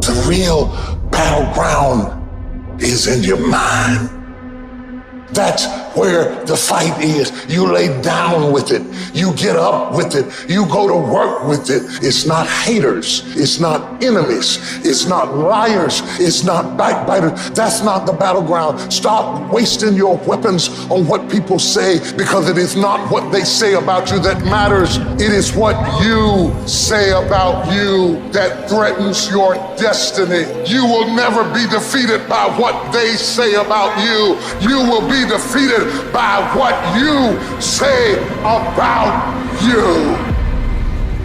The real battleground is in your mind. That's where the fight is. You lay down with it. You get up with it. You go to work with it. It's not haters. It's not enemies. It's not liars. It's not backbiters. That's not the battleground. Stop wasting your weapons on what people say, because it is not what they say about you that matters. It is what you say about you that threatens your destiny. You will never be defeated by what they say about you. You will be defeated by what you say about you.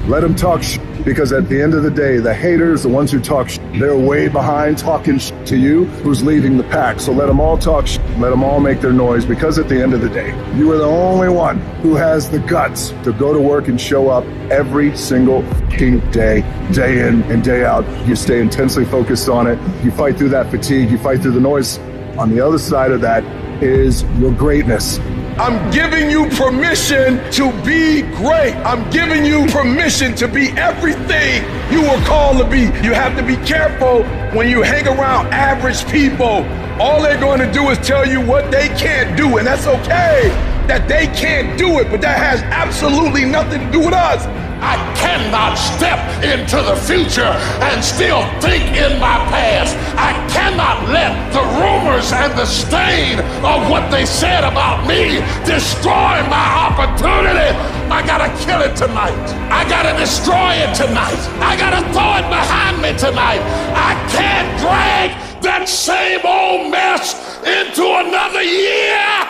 Let them talk because at the end of the day, the haters, the ones who talk they're way behind talking to you who's leading the pack. So let them all talk let them all make their noise, because at the end of the day, you are the only one who has the guts to go to work and show up every single day in and day out. You stay intensely focused on it. You fight through that fatigue. You fight through the noise. On the other side of that is your greatness. I'm giving you permission to be great. I'm giving you permission to be everything you were called to be. You have to be careful when you hang around average people. All they're going to do is tell you what they can't do, and that's okay that they can't do it, but that has absolutely nothing to do with us. I cannot step into the future and still think in my past. I cannot let the rumors and the stain of what they said about me destroy my opportunity. I gotta kill it tonight. I gotta destroy it tonight. I gotta throw it behind me tonight. I can't drag that same old mess into another year.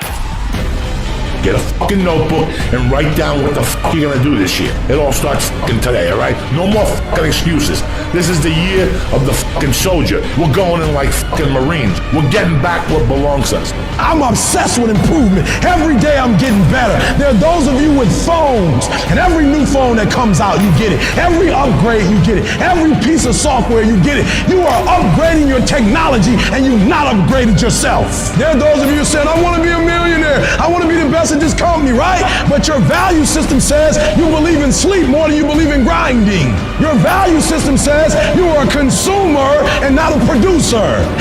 Get a fucking notebook and write down what the fuck you're gonna do this year. It all starts fucking today, alright? No more fucking excuses. This is the year of the fucking soldier. We're going in like fucking Marines. We're getting back what belongs to us. I'm obsessed with improvement. Every day I'm getting better. There are those of you with phones, and every new phone that comes out, you get it. Every upgrade, you get it. Every piece of software, you get it. You are upgrading your technology, and you've not upgraded yourself. There are those of you who said, I want to be a millionaire. I want to be the best in this company, right? But your value system says you believe in sleep more than you believe in grinding. Your value system says you are a consumer and not a producer.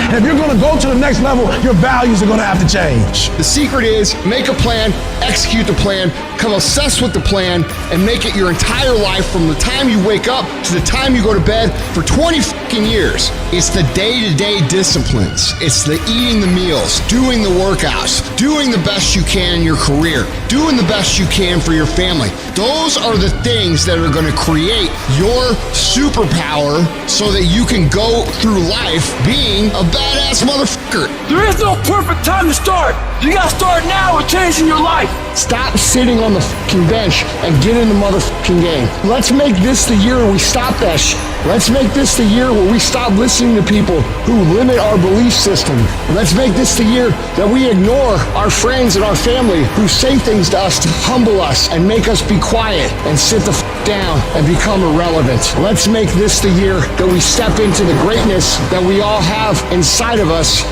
And if you're going to go to the next level, your values are going to have to change. The secret is make a plan, execute the plan, come obsessed with the plan, and make it your entire life from the time you wake up to the time you go to bed for 20 fucking years. It's the day-to-day disciplines. It's the eating the meals, doing the workouts, doing the best you can in your career, doing the best you can for your family. Those are the things that are going to create your superpower so that you can go through life being a badass motherfucker. There is no perfect time to start. You gotta start now with changing your life. Stop sitting on the fucking bench and get in the motherfucking game. Let's make this the year where we stop that shit. Let's make this the year where we stop listening to people who limit our belief system. Let's make this the year that we ignore our friends and our family who say things to us to humble us and make us be quiet and sit the down and become irrelevant. Let's make this the year that we step into the greatness that we all have inside of us.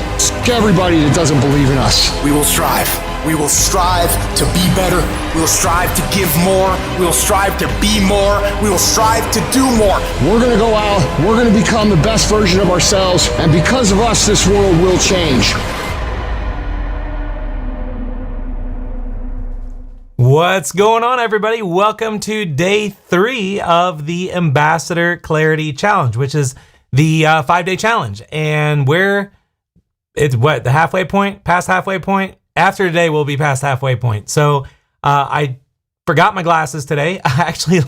Everybody that doesn't believe in us. We will strive. We will strive to be better. We will strive to give more. We will strive to be more. We will strive to do more. We're going to go out. We're going to become the best version of ourselves. And because of us, this world will change. What's going on, everybody? Welcome to day 3 of the Ambassador Clarity Challenge, which is the 5-day challenge. And it's what, the halfway point? Past halfway point? After today, we'll be past halfway point. So I forgot my glasses today. I actually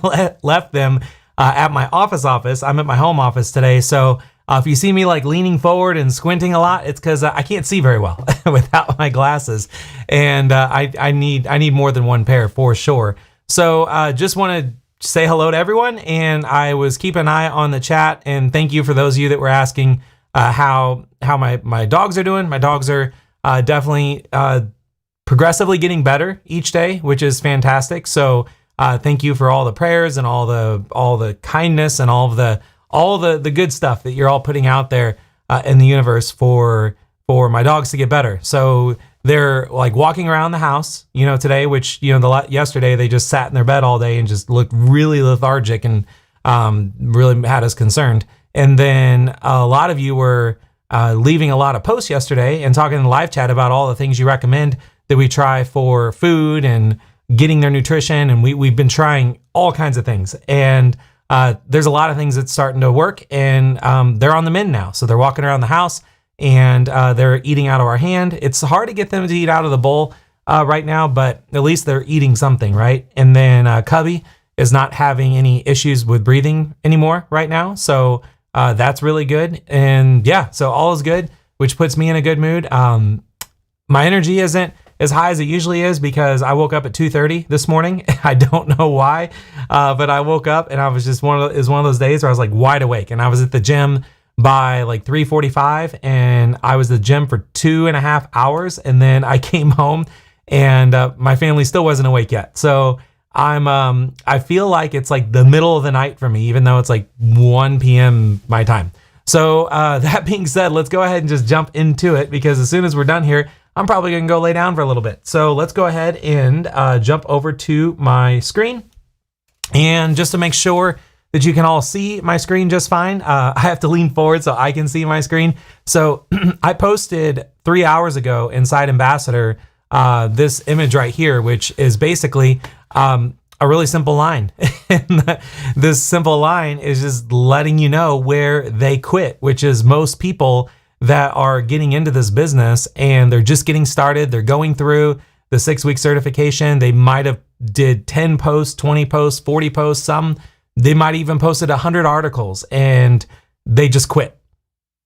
left them at my office. I'm at my home office today. So if you see me like leaning forward and squinting a lot, it's because I can't see very well without my glasses. And I need more than one pair for sure. So just want to say hello to everyone. And I was keeping an eye on the chat. And thank you for those of you that were asking how my dogs are doing. My dogs are definitely progressively getting better each day, which is fantastic. So thank you for all the prayers and all the kindness and all the good stuff that you're all putting out there in the universe for my dogs to get better. So they're like walking around the house, today, which yesterday they just sat in their bed all day and just looked really lethargic and really had us concerned. And then a lot of you were leaving a lot of posts yesterday and talking in the live chat about all the things you recommend that we try for food and getting their nutrition. And we've been trying all kinds of things. And there's a lot of things that's starting to work, and they're on the mend now. So they're walking around the house and they're eating out of our hand. It's hard to get them to eat out of the bowl right now, but at least they're eating something, right? And then Cubby is not having any issues with breathing anymore right now. So that's really good. And yeah, so all is good, which puts me in a good mood. My energy isn't as high as it usually is because I woke up at 2:30 this morning. I don't know why, but I woke up and I was just one of those days where I was like wide awake, and I was at the gym by like 3:45, and I was at the gym for 2.5 hours, and then I came home and my family still wasn't awake yet. So I feel like it's like the middle of the night for me, even though it's like 1 p.m. my time. So that being said, let's go ahead and just jump into it, because as soon as we're done here, I'm probably going to go lay down for a little bit. So let's go ahead and jump over to my screen. And just to make sure that you can all see my screen just fine, I have to lean forward so I can see my screen. So I posted 3 hours ago inside Ambassador this image right here, which is basically a really simple line. And this simple line is just letting you know where they quit, which is most people that are getting into this business and they're just getting started. They're going through the 6-week certification. They might have did 10 posts, 20 posts, 40 posts. Some, they might even posted 100 articles and they just quit.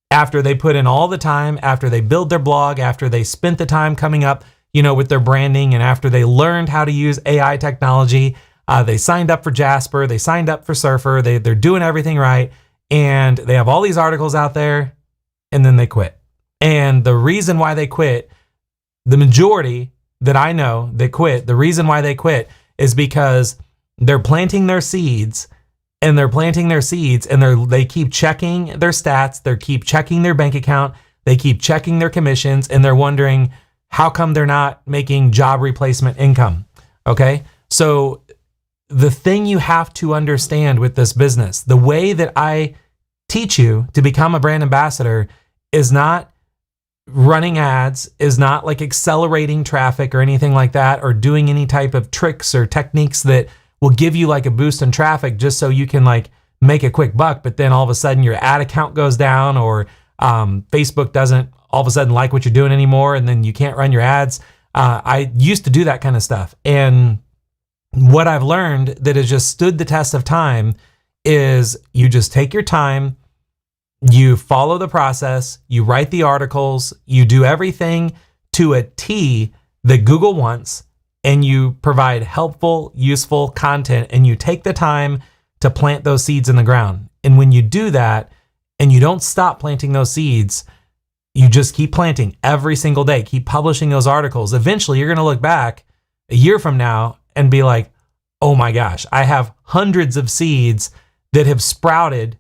After they put in all the time, after they build their blog, after they spent the time coming up, with their branding, and after they learned how to use AI technology, they signed up for Jasper, they signed up for Surfer, they're doing everything right, and they have all these articles out there, and then they quit. And the reason why they quit, the majority that I know that quit, the reason why they quit is because they're planting their seeds, and they keep checking their stats, they keep checking their bank account, they keep checking their commissions, and they're wondering, how come they're not making job replacement income? Okay. So the thing you have to understand with this business, the way that I teach you to become a brand ambassador is not running ads, is not like accelerating traffic or anything like that, or doing any type of tricks or techniques that will give you like a boost in traffic just so you can like make a quick buck. But then all of a sudden your ad account goes down, or Facebook doesn't all of a sudden like what you're doing anymore, and then you can't run your ads. I used to do that kind of stuff. And what I've learned that has just stood the test of time is you just take your time, you follow the process, you write the articles, you do everything to a T that Google wants, and you provide helpful, useful content, and you take the time to plant those seeds in the ground. And when you do that and you don't stop planting those seeds, you just keep planting every single day, keep publishing those articles. Eventually, you're going to look back a year from now and be like, oh my gosh, I have hundreds of seeds that have sprouted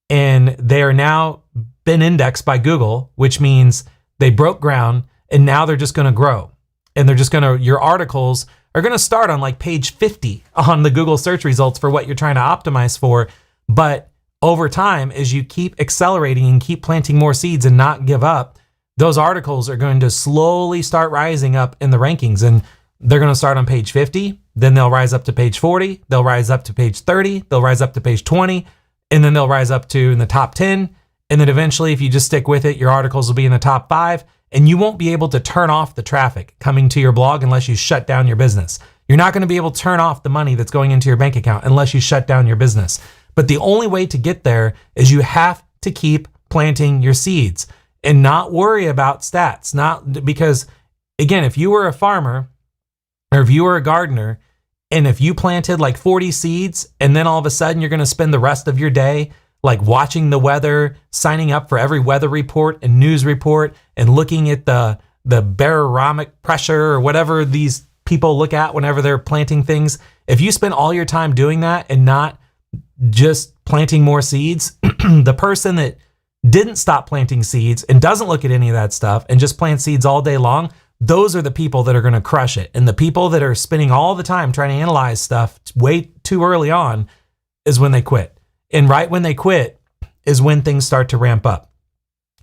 and they are now been indexed by Google, which means they broke ground and now they're just going to grow. And they're just going to, your articles are going to start on like page 50 on the Google search results for what you're trying to optimize for. But over time, as you keep accelerating and keep planting more seeds and not give up, those articles are going to slowly start rising up in the rankings. And they're going to start on page 50, then they'll rise up to page 40, they'll rise up to page 30, they'll rise up to page 20, and then they'll rise up to in the top 10. And then eventually, if you just stick with it, your articles will be in the top 5, and you won't be able to turn off the traffic coming to your blog unless you shut down your business. You're not going to be able to turn off the money that's going into your bank account unless you shut down your business. But the only way to get there is you have to keep planting your seeds and not worry about stats. Not because, again, if you were a farmer or if you were a gardener and if you planted like 40 seeds and then all of a sudden you're going to spend the rest of your day like watching the weather, signing up for every weather report and news report and looking at the barometric pressure or whatever these people look at whenever they're planting things. If you spend all your time doing that and not just planting more seeds, the person that didn't stop planting seeds and doesn't look at any of that stuff and just plant seeds all day long, those are the people that are going to crush it. And the people that are spending all the time trying to analyze stuff way too early on is when they quit. And right when they quit is when things start to ramp up.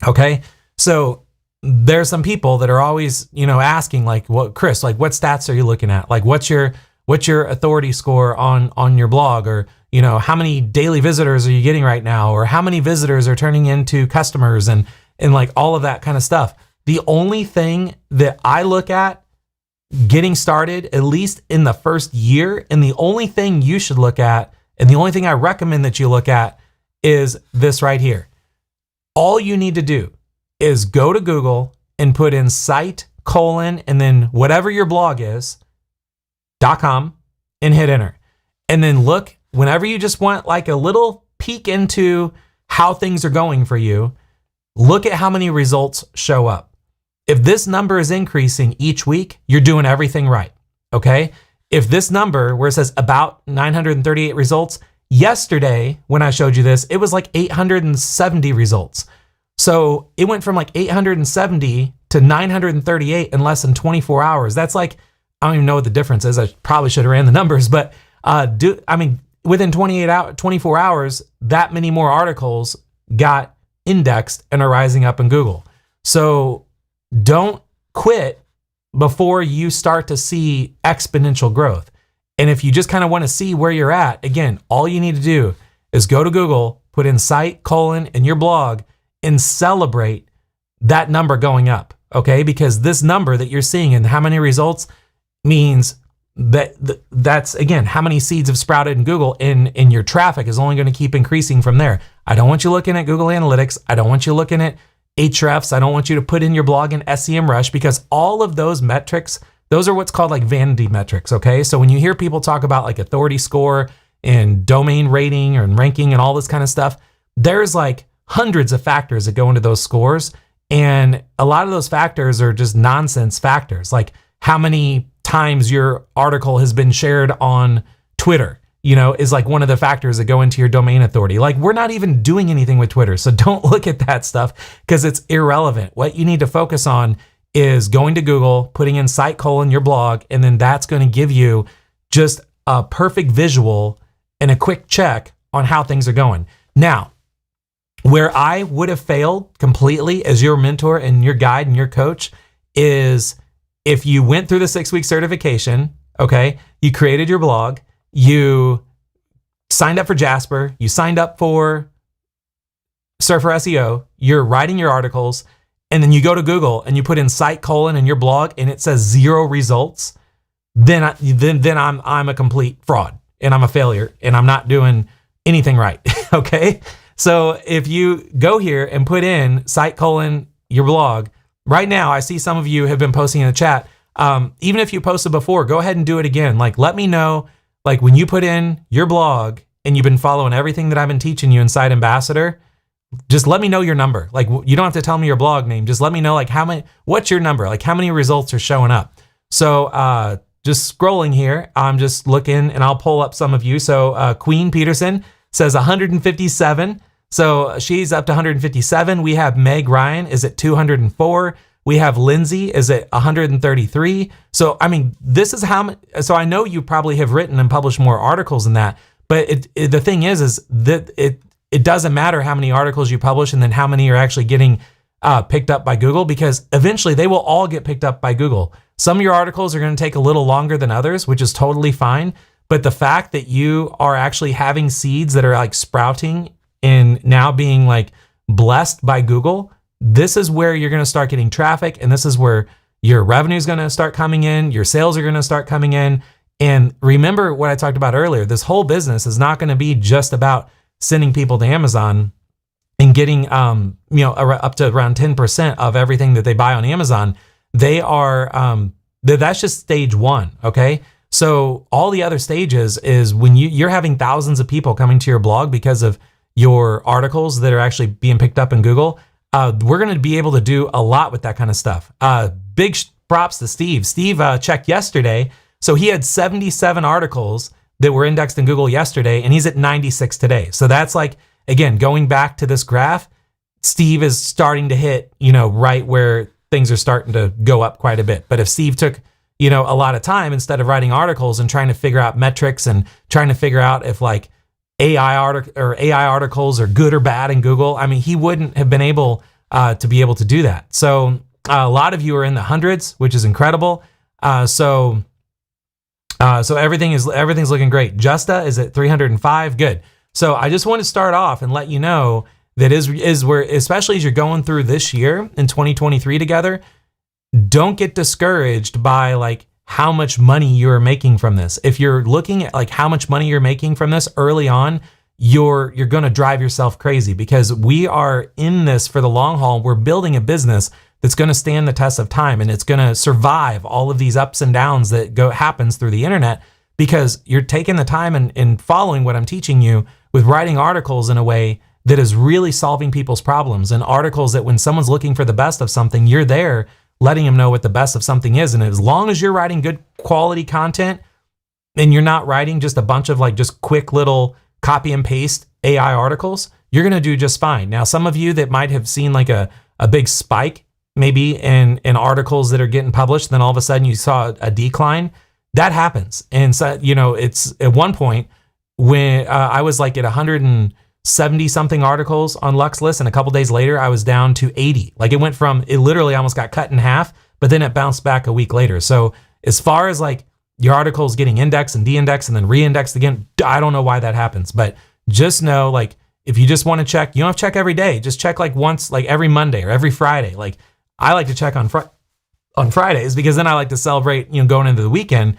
Okay. So there's some people that are always, asking like, what Chris, like what stats are you looking at? Like what's your authority score on your blog? Or, how many daily visitors are you getting right now? Or how many visitors are turning into customers and like all of that kind of stuff. The only thing that I look at getting started, at least in the first year, and the only thing you should look at, and the only thing I recommend that you look at is this right here. All you need to do is go to Google and put in site : and then whatever your blog is, .com, and hit enter. And then look, whenever you just want like a little peek into how things are going for you, look at how many results show up. If this number is increasing each week, you're doing everything right, okay? If this number, where it says about 938 results, yesterday when I showed you this, it was like 870 results. So it went from like 870 to 938 in less than 24 hours. That's like, I don't even know what the difference is. I probably should have ran the numbers, but within 24 hours, that many more articles got indexed and are rising up in Google. So don't quit before you start to see exponential growth. And if you just kind of want to see where you're at, again, all you need to do is go to Google, put in site : and your blog, and celebrate that number going up, okay? Because this number that you're seeing and how many results means that's, again, how many seeds have sprouted in Google, and your traffic is only going to keep increasing from there. I don't want you looking at Google Analytics. I don't want you looking at Ahrefs. I don't want you to put in your blog in SEMrush, because all of those metrics, those are what's called like vanity metrics, okay? So when you hear people talk about like authority score and domain rating and ranking and all this kind of stuff, there's like hundreds of factors that go into those scores. And a lot of those factors are just nonsense factors, like how many times your article has been shared on Twitter, is like one of the factors that go into your domain authority. Like, we're not even doing anything with Twitter, so don't look at that stuff because it's irrelevant. What you need to focus on is going to Google, putting in site : your blog, and then that's going to give you just a perfect visual and a quick check on how things are going. Now, where I would have failed completely as your mentor and your guide and your coach is if you went through the 6-week certification, okay, you created your blog, you signed up for Jasper, you signed up for Surfer SEO, you're writing your articles, and then you go to Google and you put in site : in your blog and it says 0 results, then I'm a complete fraud and I'm a failure and I'm not doing anything right, okay? So if you go here and put in site : your blog, right now, I see some of you have been posting in the chat. Even if you posted before, go ahead and do it again. Like, let me know, like when you put in your blog and you've been following everything that I've been teaching you inside Ambassador, just let me know your number. Like, you don't have to tell me your blog name. Just let me know like what's your number? Like how many results are showing up? So just scrolling here, I'm just looking and I'll pull up some of you. So Queen Peterson says 157. So she's up to 157. We have Meg Ryan is at 204. We have Lindsay is at 133. So, I mean, this is how much. So I know you probably have written and published more articles than that. But the thing is that it doesn't matter how many articles you publish and then how many are actually getting picked up by Google, because eventually they will all get picked up by Google. Some of your articles are going to take a little longer than others, which is totally fine. But the fact that you are actually having seeds that are like sprouting and now being like blessed by Google, this is where you're going to start getting traffic, and this is where your revenue is going to start coming in, your sales are going to start coming in. And remember what I talked about earlier, this whole business is not going to be just about sending people to Amazon and getting up to around 10% of everything that they buy on Amazon. They are that's just stage one, okay? So all the other stages is when you're having thousands of people coming to your blog because of your articles that are actually being picked up in Google. We're going to be able to do a lot with that kind of stuff. Big props to Steve. Steve checked yesterday. So he had 77 articles that were indexed in Google yesterday, and he's at 96 today. So that's like, again, going back to this graph, Steve is starting to hit, right where things are starting to go up quite a bit. But if Steve took, a lot of time instead of writing articles and trying to figure out metrics and trying to figure out if like AI articles are good or bad in Google. I mean, he wouldn't have been able to be able to do that. So a lot of you are in the hundreds, which is incredible. So everything's looking great. Justa is at 305. Good. So I just want to start off and let you know that is where, especially as you're going through this year in 2023 together, don't get discouraged by like how much money you're making from this. If you're looking at like how much money you're making from this early on, you're going to drive yourself crazy, because we are in this for the long haul. We're building a business that's going to stand the test of time, and it's going to survive all of these ups and downs that happens through the internet, because you're taking the time and following what I'm teaching you with writing articles in a way that is really solving people's problems, and articles that when someone's looking for the best of something, you're there letting them know what the best of something is. And as long as you're writing good quality content and you're not writing just a bunch of like just quick little copy and paste AI articles, you're going to do just fine. Now, some of you that might have seen like a big spike maybe in articles that are getting published, then all of a sudden you saw a decline. That happens. And so, it's at one point when I was like at 170 something articles on LuxList, and a couple days later I was down to 80. Like it literally almost got cut in half, but then it bounced back a week later. So as far as like your articles getting indexed and de-indexed and then re-indexed again, I don't know why that happens, but just know, like, if you just want to check, you don't have to check every day. Just check like once, like every Monday or every Friday. Like I like to check on Fridays, because then I like to celebrate, going into the weekend,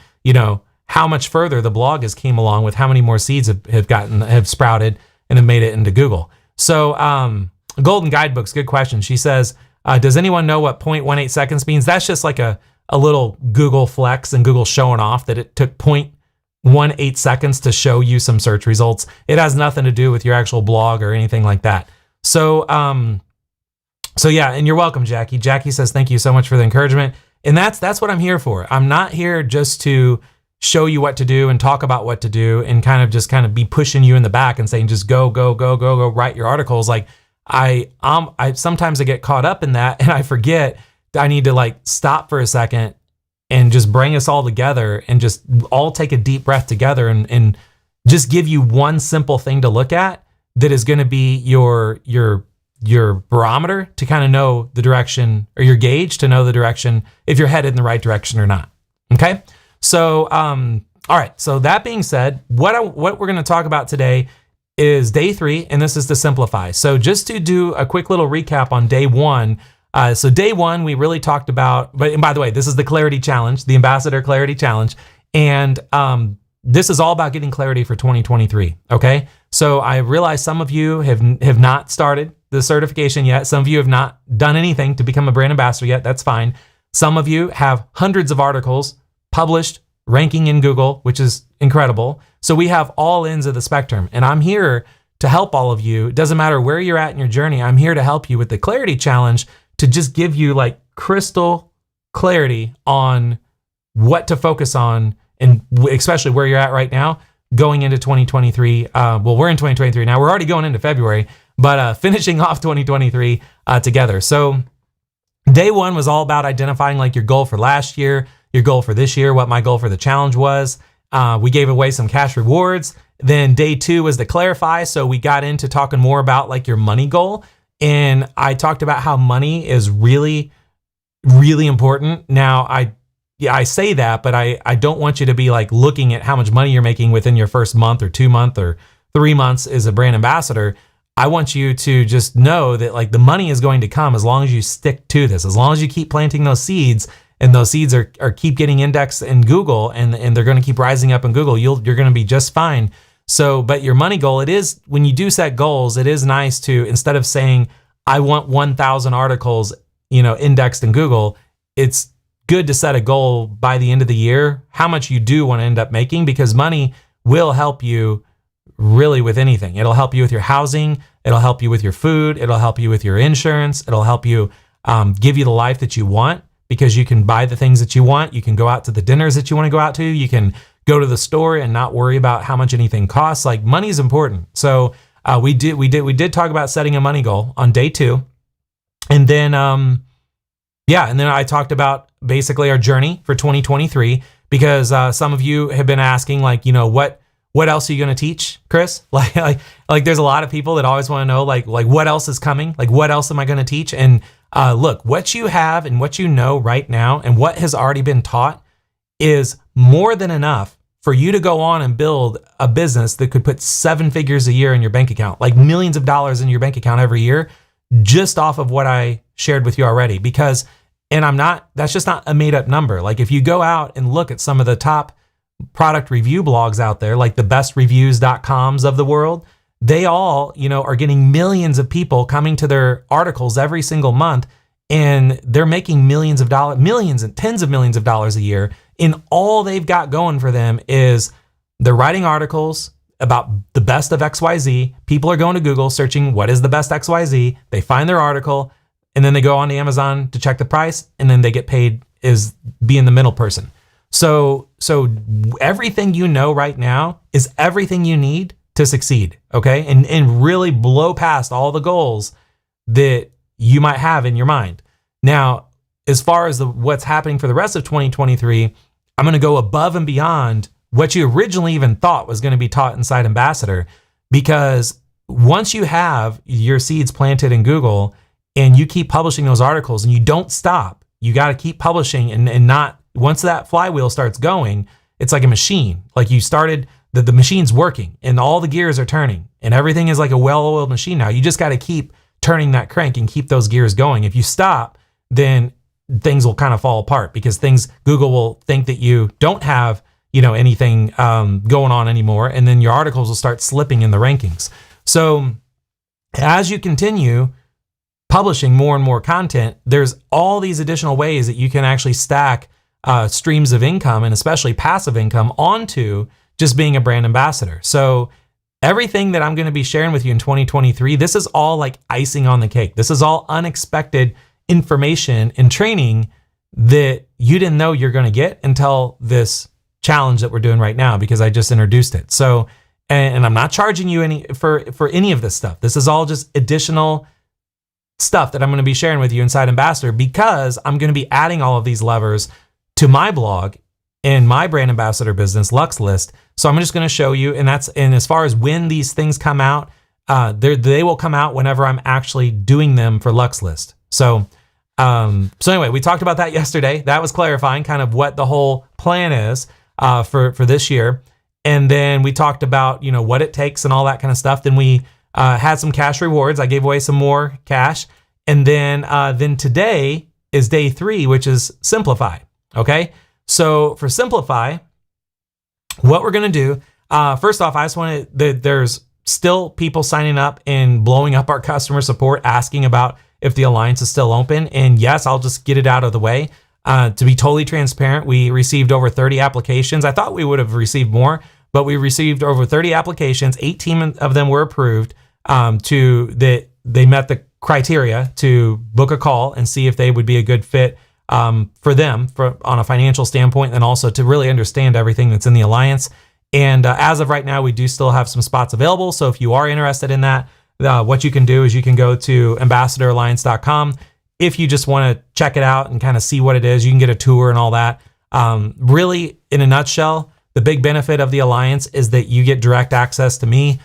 how much further the blog has came along with how many more seeds have sprouted and have made it into Google. So Golden Guidebooks, good question. She says, does anyone know what 0.18 seconds means? That's just like a little Google flex and Google showing off that it took 0.18 seconds to show you some search results. It has nothing to do with your actual blog or anything like that. So yeah, and you're welcome, Jackie. Jackie says, thank you so much for the encouragement. And that's what I'm here for. I'm not here just to show you what to do and talk about what to do and kind of be pushing you in the back and saying, just go write your articles. Like I sometimes I get caught up in that and I forget that I need to like stop for a second and just bring us all together and just all take a deep breath together and just give you one simple thing to look at that is going to be your barometer to kind of know the direction, or your gauge to know the direction if you're headed in the right direction or not. Okay. So, all right. So that being said, what we're going to talk about today is day 3, and this is to simplify. So just to do a quick little recap on day 1. So day 1, we really talked about, and by the way, this is the Clarity Challenge, the Ambassador Clarity Challenge. And, this is all about getting clarity for 2023. Okay. So I realize some of you have not started the certification yet. Some of you have not done anything to become a brand ambassador yet. That's fine. Some of you have hundreds of articles published, ranking in Google, which is incredible. So we have all ends of the spectrum, and I'm here to help all of you. It doesn't matter where you're at in your journey. I'm here to help you with the Clarity Challenge to just give you like crystal clarity on what to focus on, and especially where you're at right now going into 2023. Well, we're in 2023 now. We're already going into February, but finishing off 2023 together. So day 1 was all about identifying like your goal for last year, your goal for this year, what my goal for the challenge was. We gave away some cash rewards. Then day 2 was to clarify. So we got into talking more about like your money goal. And I talked about how money is really, really important. Now, I say that, but I don't want you to be like looking at how much money you're making within your first month or 2 month or 3 months as a brand ambassador. I want you to just know that like the money is going to come as long as you stick to this, as long as you keep planting those seeds, and those seeds are keep getting indexed in Google, and they're going to keep rising up in Google. You're going to be just fine. So, but your money goal, it is, when you do set goals, it is nice to, instead of saying, I want 1,000 articles, indexed in Google, it's good to set a goal by the end of the year, how much you do want to end up making, because money will help you really with anything. It'll help you with your housing. It'll help you with your food. It'll help you with your insurance. It'll help you give you the life that you want, because you can buy the things that you want. You can go out to the dinners that you want to go out to. You can go to the store and not worry about how much anything costs. Like, money is important. So we did talk about setting a money goal on day 2. And then, and then I talked about basically our journey for 2023, because some of you have been asking, like, what what else are you going to teach, Chris? Like there's a lot of people that always want to know, like what else is coming? Like, what else am I going to teach? And look, what you have and what you know right now and what has already been taught is more than enough for you to go on and build a business that could put 7 figures a year in your bank account, like millions of dollars in your bank account every year, just off of what I shared with you already. Because, and that's just not a made up number. Like if you go out and look at some of the top product review blogs out there, like the bestreviews.coms of the world, they all, are getting millions of people coming to their articles every single month, and they're making millions and tens of millions of dollars a year. And all they've got going for them is they're writing articles about the best of XYZ. People are going to Google searching what is the best XYZ. They find their article, and then they go on to Amazon to check the price, and then they get paid as being the middle person. So everything you know right now is everything you need to succeed, okay? And really blow past all the goals that you might have in your mind. Now, as far as what's happening for the rest of 2023, I'm going to go above and beyond what you originally even thought was going to be taught inside Ambassador, because once you have your seeds planted in Google and you keep publishing those articles and you don't stop, you got to keep publishing and not, once that flywheel starts going, it's like a machine. Like you started, the machine's working and all the gears are turning and everything is like a well-oiled machine now. You just got to keep turning that crank and keep those gears going. If you stop, then things will kind of fall apart, because Google will think that you don't have, anything going on anymore. And then your articles will start slipping in the rankings. So as you continue publishing more and more content, there's all these additional ways that you can actually stack streams of income, and especially passive income, onto just being a brand ambassador. So everything that I'm going to be sharing with you in 2023, this is all like icing on the cake. This is all unexpected information and training that you didn't know you're going to get until this challenge that we're doing right now, because I just introduced it. So, and I'm not charging you any for any of this stuff. This is all just additional stuff that I'm going to be sharing with you inside Ambassador, because I'm going to be adding all of these levers to my blog and my brand ambassador business, Lux List. So I'm just going to show you, and as far as when these things come out, they will come out whenever I'm actually doing them for Lux List. So anyway, we talked about that yesterday. That was clarifying kind of what the whole plan is for this year. And then we talked about, what it takes and all that kind of stuff. Then we had some cash rewards. I gave away some more cash. And then today is day 3, which is Simplify. Okay. So for Simplify, what we're going to do, first off, I just want to, there's still people signing up and blowing up our customer support, asking about if the alliance is still open. And yes, I'll just get it out of the way. To be totally transparent, we received over 30 applications. I thought we would have received more, but we received over 30 applications. 18 of them were approved they met the criteria to book a call and see if they would be a good fit for them on a financial standpoint, and also to really understand everything that's in the alliance. And as of right now, we do still have some spots available. So if you are interested in that, what you can do is you can go to ambassadoralliance.com. If you just want to check it out and kind of see what it is, you can get a tour and all that. Really, in a nutshell, the big benefit of the alliance is that you get direct access to me.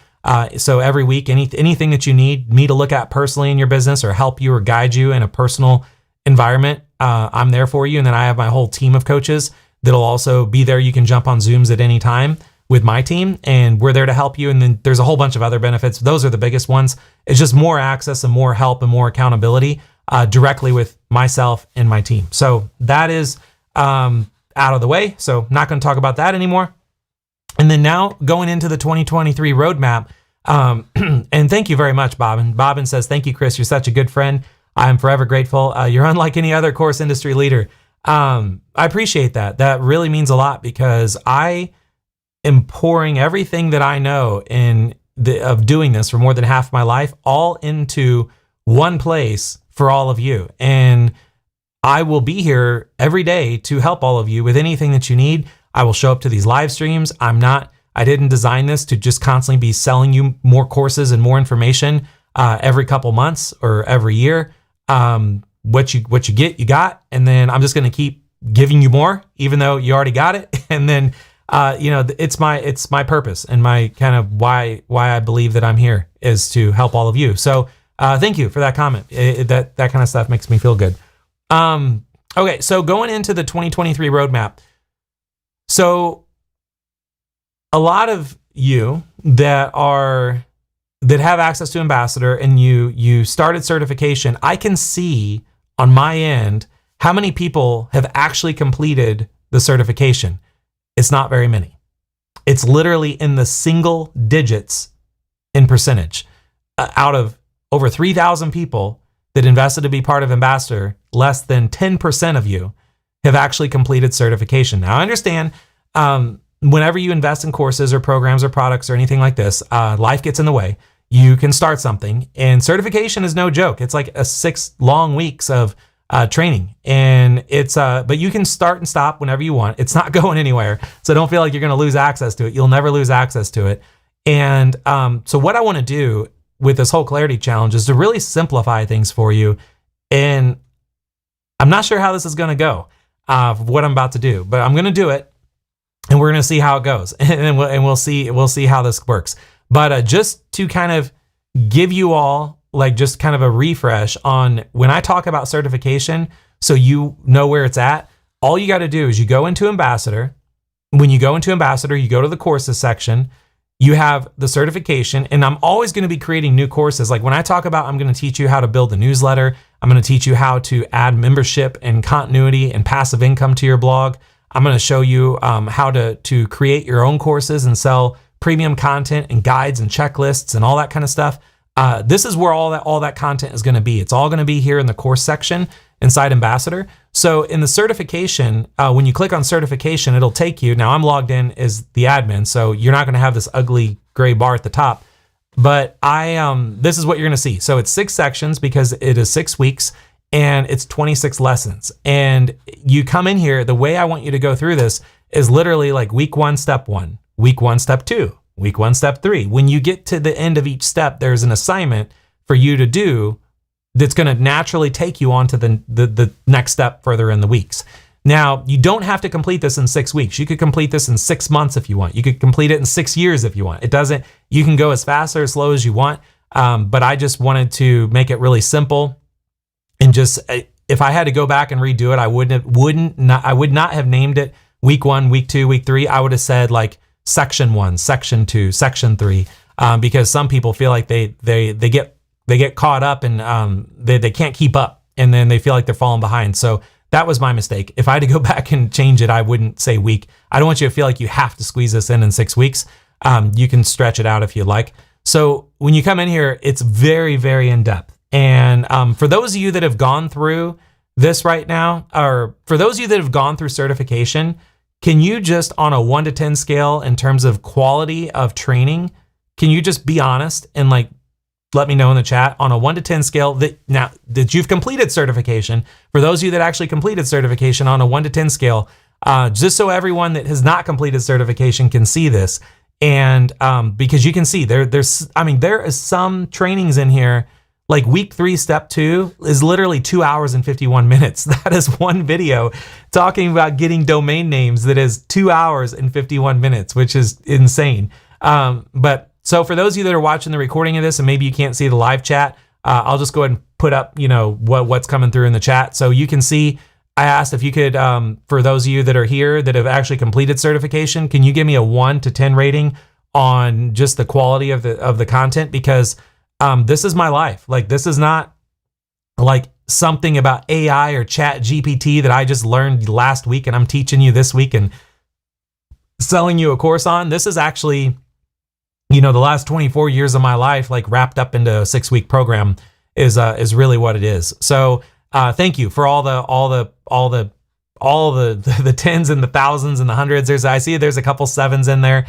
So every week, anything that you need me to look at personally in your business or help you or guide you in a personal environment, I'm there for you. And then I have my whole team of coaches that'll also be there. You can jump on Zooms at any time with my team, and we're there to help you. And then there's a whole bunch of other benefits. Those are the biggest ones. It's just more access and more help and more accountability directly with myself and my team. So that is out of the way. So not going to talk about that anymore. And then now going into the 2023 roadmap, and thank you very much, Bobbin. Bobbin says, thank you, Chris. You're such a good friend. I'm forever grateful. You're unlike any other course industry leader. I appreciate that. That really means a lot, because I am pouring everything that I know of doing this for more than half my life all into one place for all of you. And I will be here every day to help all of you with anything that you need. I will show up to these live streams. I didn't design this to just constantly be selling you more courses and more information every couple months or every year. What you get, you got. And then I'm just going to keep giving you more, even though you already got it. And then it's my purpose and my kind of why I believe that I'm here is to help all of you. So thank you for that comment. That kind of stuff makes me feel good. Okay, so going into the 2023 roadmap. So a lot of you that have access to Ambassador and you started certification, I can see on my end how many people have actually completed the certification. It's not very many. It's literally in the single digits in percentage. Out of over 3,000 people that invested to be part of Ambassador, less than 10% of you have actually completed certification. Now, I understand whenever you invest in courses or programs or products or anything like this, life gets in the way. You can start something, and certification is no joke. It's like 6 long weeks of training, and it's but you can start and stop whenever you want. It's not going anywhere, so don't feel like you're going to lose access to it. You'll never lose access to it. And so what I want to do with this whole clarity challenge is to really simplify things for you. And I'm not sure how this is going to go, what I'm about to do, but I'm going to do it, and we're going to see how it goes, and we'll see how this works. But just to kind of give you all like just kind of a refresh on when I talk about certification, so you know where it's at. All you got to do is you go into Ambassador. When you go into Ambassador, you go to the courses section. You have the certification, and I'm always going to be creating new courses. Like when I talk about, I'm going to teach you how to build a newsletter. I'm going to teach you how to add membership and continuity and passive income to your blog. I'm going to show you how to create your own courses and sell premium content and guides and checklists and all that kind of stuff. This is where all that content is going to be. It's all going to be here in the course section inside Ambassador. So in the certification, when you click on certification, it'll take you. Now I'm logged in as the admin, so you're not going to have this ugly gray bar at the top. But this is what you're going to see. So it's 6 sections because it is 6 weeks and it's 26 lessons. And you come in here, the way I want you to go through this is literally like week 1, step 1, week 1, step 2, week 1, step 3. When you get to the end of each step, there's an assignment for you to do that's going to naturally take you on to the next step further in the weeks. Now, you don't have to complete this in 6 weeks. You could complete this in 6 months if you want. You could complete it in 6 years if you want. You can go as fast or as slow as you want. But I just wanted to make it really simple. And just, if I had to go back and redo it, I would not have named it week 1, week 2, week 3. I would have said like section 1, section 2, section 3, because some people feel like they get caught up and they can't keep up, and then they feel like they're falling behind. So that was my mistake. If I had to go back and change it, I wouldn't say week. I don't want you to feel like you have to squeeze this in 6 weeks. You can stretch it out if you like. So when you come in here, it's very, very in depth. And for those of you that have gone through this right now, or for those of you that have gone through certification, can you just on a 1 to 10 scale in terms of quality of training, can you just be honest and like let me know in the chat on a 1 to 10 scale that you've completed certification? For those of you that actually completed certification on a 1 to 10 scale, just so everyone that has not completed certification can see this. And because you can see there is some trainings in here, like week 3, step 2 is literally 2 hours and 51 minutes. That is one video talking about getting domain names that is 2 hours and 51 minutes, which is insane. But so for those of you that are watching the recording of this and maybe you can't see the live chat, I'll just go ahead and put up, what's coming through in the chat. So you can see, I asked if you could, for those of you that are here that have actually completed certification, can you give me a 1 to 10 rating on just the quality of the content? Because this is my life. Like, this is not like something about AI or Chat GPT that I just learned last week and I'm teaching you this week and selling you a course on. This is actually, the last 24 years of my life, like wrapped up into a 6-week program is really what it is. So thank you for all the tens and the thousands and the hundreds. I see there's a couple 7s in there.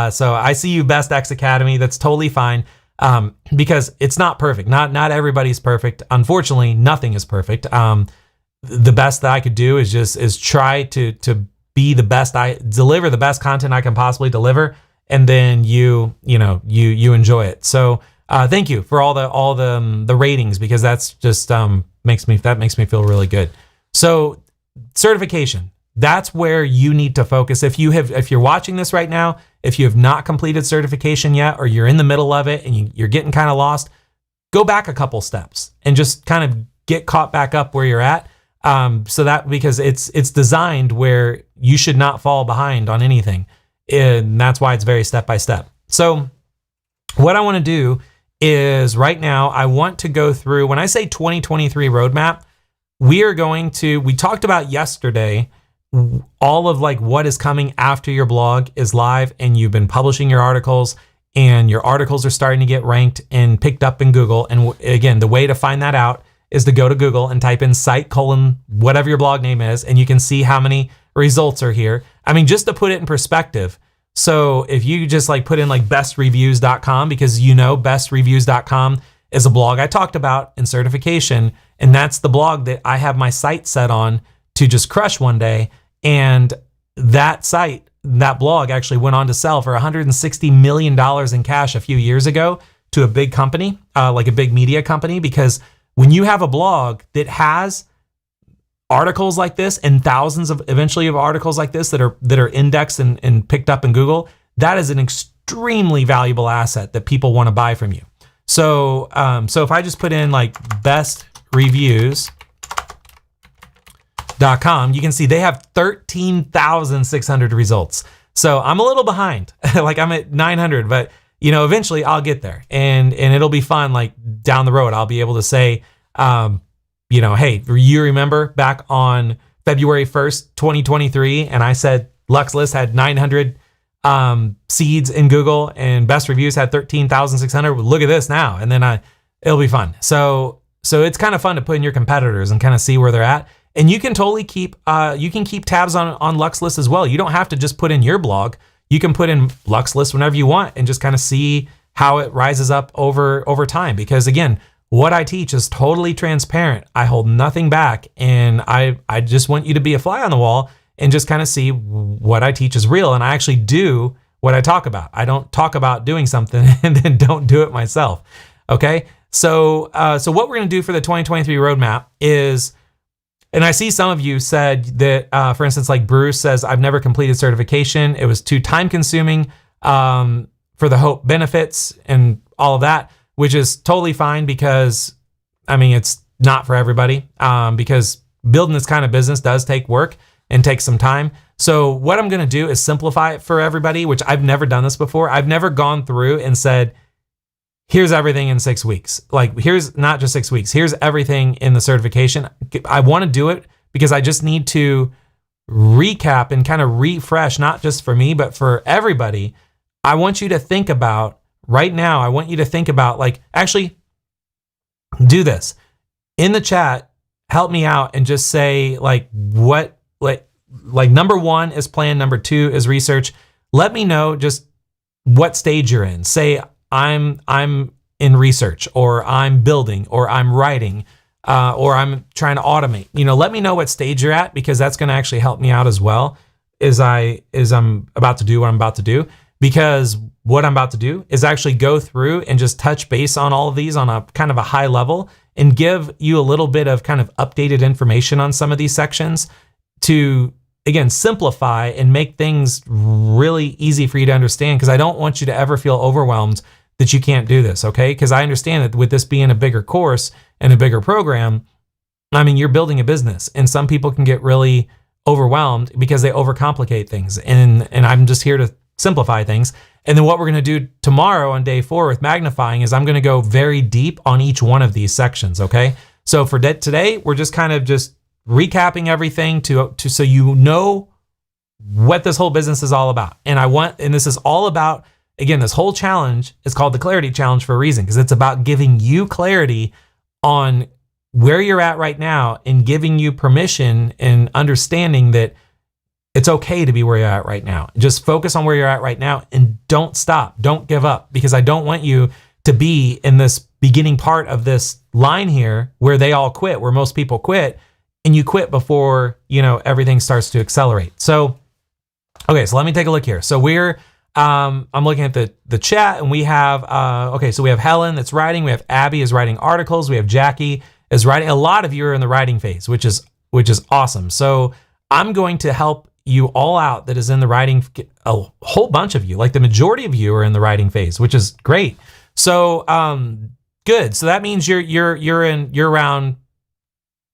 So I see you, Best X Academy. That's totally fine. Because it's not perfect. Not everybody's perfect. Unfortunately, nothing is perfect. The best that I could do is try to be the best. I deliver the best content I can possibly deliver, and then you enjoy it. So thank you for all the ratings, because that's just makes me feel really good. So certification. that's where you need to focus. If you're watching this right now, if you have not completed certification yet, or you're in the middle of it and you're getting kind of lost, go back a couple steps and just kind of get caught back up where you're at. So that, because it's designed where you should not fall behind on anything. And that's why it's very step by step. So what I want to do is right now, I want to go through, when I say 2023 roadmap, we talked about yesterday, all of like what is coming after your blog is live and you've been publishing your articles and your articles are starting to get ranked and picked up in Google. And again, the way to find that out is to go to Google and type in site : whatever your blog name is, and you can see how many results are here. I mean, just to put it in perspective. So if you just like put in like bestreviews.com, because bestreviews.com is a blog I talked about in certification. And that's the blog that I have my site set on to just crush one day. And that blog actually went on to sell for $160 million in cash a few years ago to a big company, like a big media company, because when you have a blog that has articles like this and thousands of articles like this that are indexed and picked up in Google, that is an extremely valuable asset that people want to buy from you. So if I just put in like bestreviews.com, you can see they have 13,600 results. So I'm a little behind, like I'm at 900, but eventually I'll get there and it'll be fun. Like down the road, I'll be able to say, hey, you remember back on February 1st, 2023, and I said LuxList had 900 seeds in Google and Best Reviews had 13,600. Look at this now. And then it'll be fun. So it's kind of fun to put in your competitors and kind of see where they're at. And you can totally keep tabs on LuxList as well. You don't have to just put in your blog. You can put in LuxList whenever you want and just kind of see how it rises up over time. Because again, what I teach is totally transparent. I hold nothing back. And I just want you to be a fly on the wall and just kind of see what I teach is real. And I actually do what I talk about. I don't talk about doing something and then don't do it myself. Okay. So what we're going to do for the 2023 roadmap is, and I see some of you said that, for instance, like Bruce says, I've never completed certification. It was too time consuming for the hope benefits and all of that, which is totally fine because, it's not for everybody because building this kind of business does take work and take some time. So what I'm going to do is simplify it for everybody, which I've never done this before. I've never gone through and said, here's everything in 6 weeks. Like, here's not just 6 weeks. Here's everything in the certification. I want to do it because I just need to recap and kind of refresh, not just for me, but for everybody. I want you to think about right now. I want you to think about, like, actually do this in the chat. Help me out and just say like what, like number 1 is plan. Number 2 is research. Let me know just what stage you're in. Say, I'm in research, or I'm building, or I'm writing, or I'm trying to automate. Let me know what stage you're at, because that's going to actually help me out as well as I'm about to do what I'm about to do. Because what I'm about to do is actually go through and just touch base on all of these on a kind of a high level and give you a little bit of kind of updated information on some of these sections to, again, simplify and make things really easy for you to understand, because I don't want you to ever feel overwhelmed that you can't do this, okay? Because I understand that with this being a bigger course and a bigger program, you're building a business, and some people can get really overwhelmed because they overcomplicate things, and I'm just here to simplify things. And then what we're going to do tomorrow on day 4 with magnifying is I'm going to go very deep on each one of these sections, okay? So for today, we're just kind of just recapping everything to so you know what this whole business is all about. And this is all about, again, this whole challenge is called the Clarity Challenge for a reason, because it's about giving you clarity on where you're at right now and giving you permission and understanding that it's okay to be where you're at right now. Just focus on where you're at right now and don't stop. Don't give up, because I don't want you to be in this beginning part of this line here where they all quit, where most people quit, and you quit before, everything starts to accelerate. So, okay, so let me take a look here. So I'm looking at the chat, and we have, so we have Helen that's writing, we have Abby is writing articles, we have Jackie is writing. A lot of you are in the writing phase, which is awesome. So I'm going to help you all out that is in the writing, a whole bunch of you, like the majority of you are in the writing phase, which is great. So good. So that means you're around,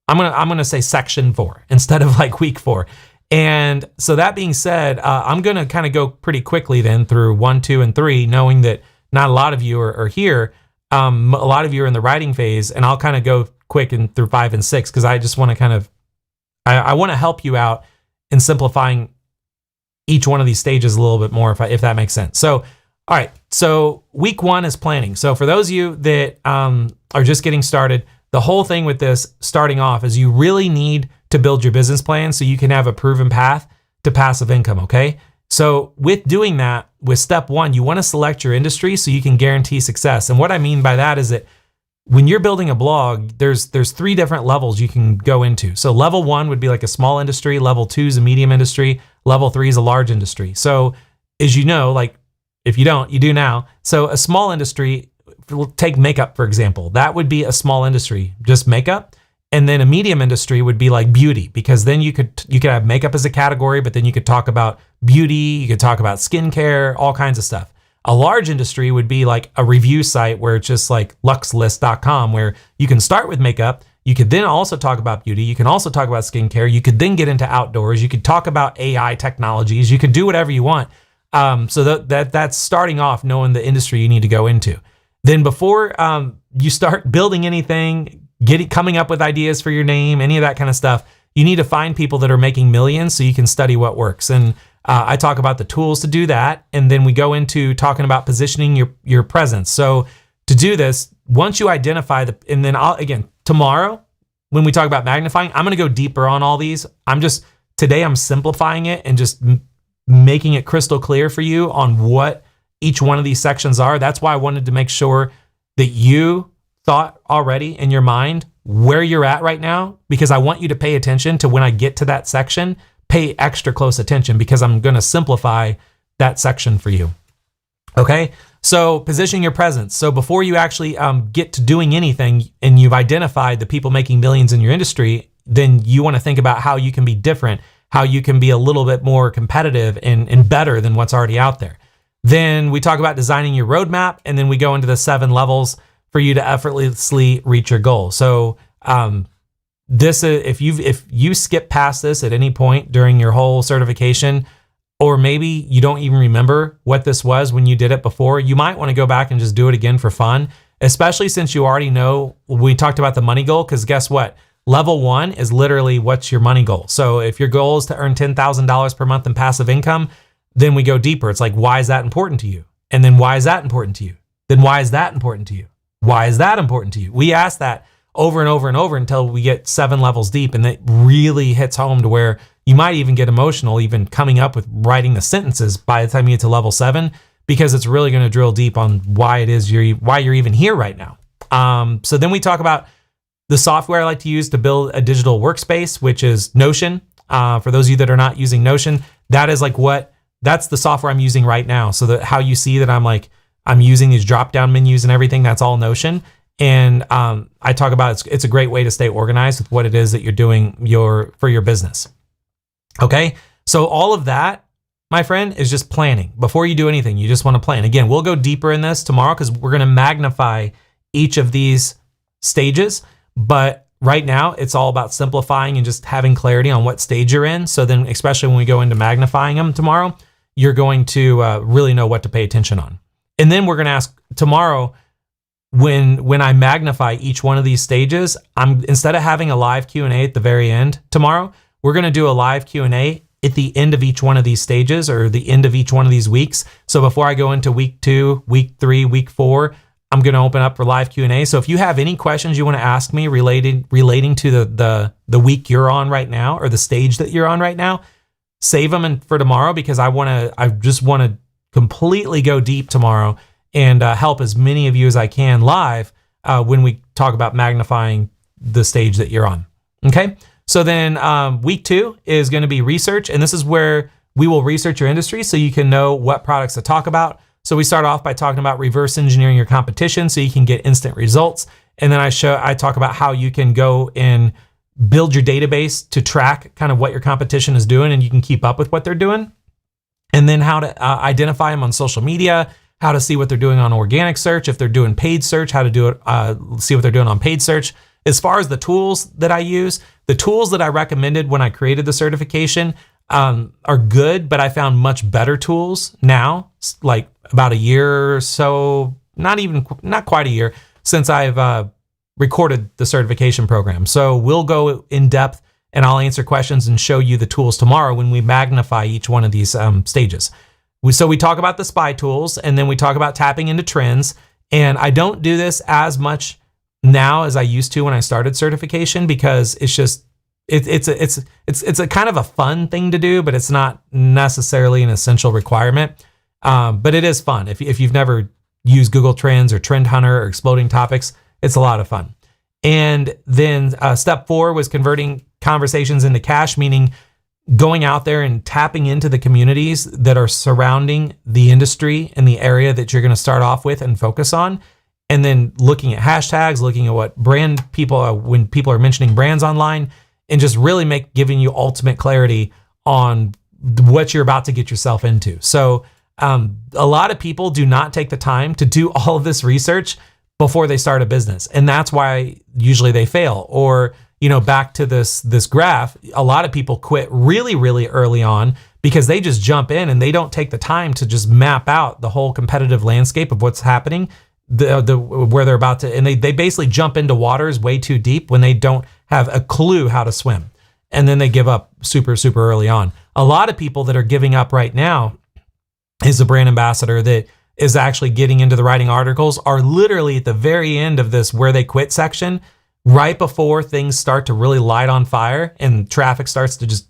I'm gonna say section 4 instead of like week 4. And so that being said, I'm gonna kind of go pretty quickly then through 1, 2, and 3, knowing that not a lot of you are here. A lot of you are in the writing phase, and I'll kind of go quick and through 5 and 6 because I just want to kind of, I want to help you out in simplifying each one of these stages a little bit more, if that makes sense. So, all right. So week 1 is planning. So for those of you that are just getting started, the whole thing with this starting off is you really need to build your business plan so you can have a proven path to passive income. Okay. So with doing that, with step 1, you want to select your industry so you can guarantee success. And what I mean by that is that when you're building a blog, there's 3 different levels you can go into. So level 1 would be like a small industry. Level 2 is a medium industry. Level 3 is a large industry. So as you know, like if you don't, you do now. So a small industry, take makeup, for example, that would be a small industry, just makeup. And then a medium industry would be like beauty, because then you could have makeup as a category, but then you could talk about beauty, you could talk about skincare, all kinds of stuff. A large industry would be like a review site where it's just like luxlist.com, where you can start with makeup. You could then also talk about beauty. You can also talk about skincare. You could then get into outdoors. You could talk about AI technologies. You could do whatever you want. So that's starting off knowing the industry you need to go into. Then before you start building anything, coming up with ideas for your name, any of that kind of stuff, you need to find people that are making millions so you can study what works. And I talk about the tools to do that. And then we go into talking about positioning your presence. So to do this, once you identify and then tomorrow, when we talk about magnifying, I'm going to go deeper on all these. Today I'm simplifying it and just making it crystal clear for you on what each one of these sections are. That's why I wanted to make sure that you thought already in your mind where you're at right now, because I want you to pay attention to when I get to that section, pay extra close attention because I'm going to simplify that section for you. Okay. So positioning your presence. So before you actually get to doing anything and you've identified the people making millions in your industry, then you want to think about how you can be different, how you can be a little bit more competitive and better than what's already out there. Then we talk about designing your roadmap, and then we go into the 7 levels for you to effortlessly reach your goal. So if you skip past this at any point during your whole certification, or maybe you don't even remember what this was when you did it before, you might want to go back and just do it again for fun, especially since you already know we talked about the money goal, because guess what? Level 1 is literally what's your money goal. So if your goal is to earn $10,000 per month in passive income, then we go deeper. It's like, why is that important to you? And then why is that important to you? Then why is that important to you? Why is that important to you? We ask that over and over and over until we get 7 levels deep, and it really hits home to where you might even get emotional even coming up with writing the sentences by the time you get to level 7, because it's really going to drill deep on why it is why you're even here right now. So then we talk about the software I like to use to build a digital workspace, which is Notion. For those of you that are not using Notion, that's the software I'm using right now. So that how you see that I'm using these drop-down menus and everything, that's all Notion. And I talk about it's a great way to stay organized with what it is that you're doing for your business. Okay, so all of that, my friend, is just planning. Before you do anything, you just want to plan. Again, we'll go deeper in this tomorrow because we're going to magnify each of these stages. But right now, it's all about simplifying and just having clarity on what stage you're in. So then, especially when we go into magnifying them tomorrow, you're going to really know what to pay attention on. And then we're going to ask tomorrow, when I magnify each one of these stages, instead of having a live Q&A at the very end tomorrow, we're going to do a live Q&A at the end of each one of these stages, or the end of each one of these weeks. So before I go into week 2, week 3, week 4, I'm going to open up for live Q&A. So if you have any questions you want to ask me relating to the week you're on right now, or the stage that you're on right now, save them for tomorrow, because I just want to completely go deep tomorrow and help as many of you as I can live when we talk about magnifying the stage that you're on. Okay. So then week 2 is going to be research. And this is where we will research your industry so you can know what products to talk about. So we start off by talking about reverse engineering your competition so you can get instant results. And then I talk about how you can go and build your database to track kind of what your competition is doing and you can keep up with what they're doing. And then how to identify them on social media, how to see what they're doing on organic search. If they're doing paid search, how to do it, see what they're doing on paid search. As far as the tools that I use, the tools that I recommended when I created the certification are good, but I found much better tools now, like about a year or so, not quite a year since I've recorded the certification program. So we'll go in depth and I'll answer questions and show you the tools tomorrow when we magnify each one of these stages. So we talk about the SPY tools and then we talk about tapping into trends. And I don't do this as much now as I used to when I started certification because it's just, it's a kind of a fun thing to do, but it's not necessarily an essential requirement. But it is fun. If you've never used Google Trends or Trend Hunter or Exploding Topics, it's a lot of fun. And then step 4 was converting conversations into cash, meaning going out there and tapping into the communities that are surrounding the industry and the area that you're going to start off with and focus on. And then looking at hashtags, looking at what brand people, when people are mentioning brands online, and just really giving you ultimate clarity on what you're about to get yourself into. So a lot of people do not take the time to do all of this research before they start a business. And that's why usually they fail. Or, back to this graph, a lot of people quit really, really early on because they just jump in and they don't take the time to just map out the whole competitive landscape of what's happening, where they're about to, and they basically jump into waters way too deep when they don't have a clue how to swim. And then they give up super, super early on. A lot of people that are giving up right now is a brand ambassador that is actually getting into the writing articles are literally at the very end of this where they quit section, right before things start to really light on fire and traffic starts to just,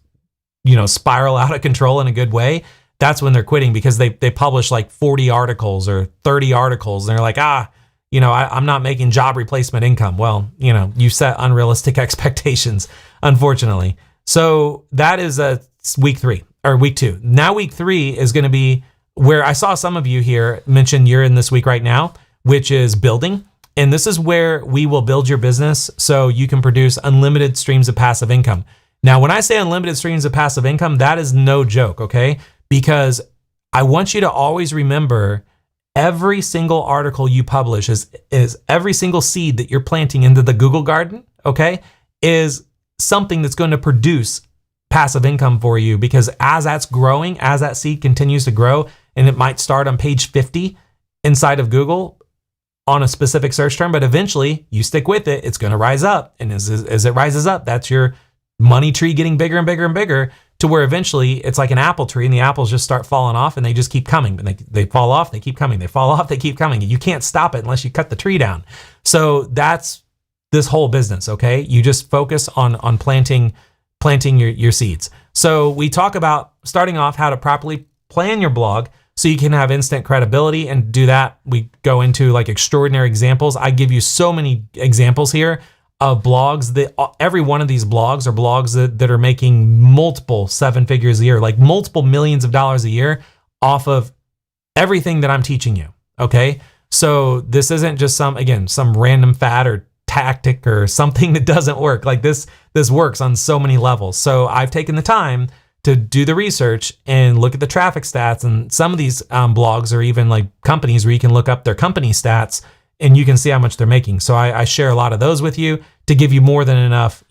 spiral out of control in a good way. That's when they're quitting because they publish like 40 articles or 30 articles. And they're like, I'm not making job replacement income. Well, you set unrealistic expectations, unfortunately. So that is week 3 or week 2. Now week 3 is going to be where I saw some of you here mention you're in this week right now, which is building. And this is where we will build your business so you can produce unlimited streams of passive income. Now, when I say unlimited streams of passive income, that is no joke, okay? Because I want you to always remember every single article you publish is every single seed that you're planting into the Google garden, okay, is something that's going to produce passive income for you. Because as that's growing, as that seed continues to grow, and it might start on page 50 inside of Google on a specific search term, but eventually you stick with it, it's going to rise up. And as it rises up, that's your money tree getting bigger and bigger and bigger, to where eventually it's like an apple tree and the apples just start falling off and they just keep coming. But they fall off, they keep coming, they fall off, they keep coming. You can't stop it unless you cut the tree down. So that's this whole business, okay? You just focus on planting your seeds. So we talk about starting off how to properly plan your blog so you can have instant credibility. And do that, we go into like extraordinary examples. I give you so many examples here of blogs that every one of these blogs are blogs that are making multiple 7 figures a year, like multiple millions of dollars a year off of everything that I'm teaching you. Okay. So this isn't just some random fad or tactic or something that doesn't work. Like this works on so many levels. So I've taken the time to do the research and look at the traffic stats. And some of these blogs are even like companies where you can look up their company stats and you can see how much they're making. So I share a lot of those with you to give you more than enough,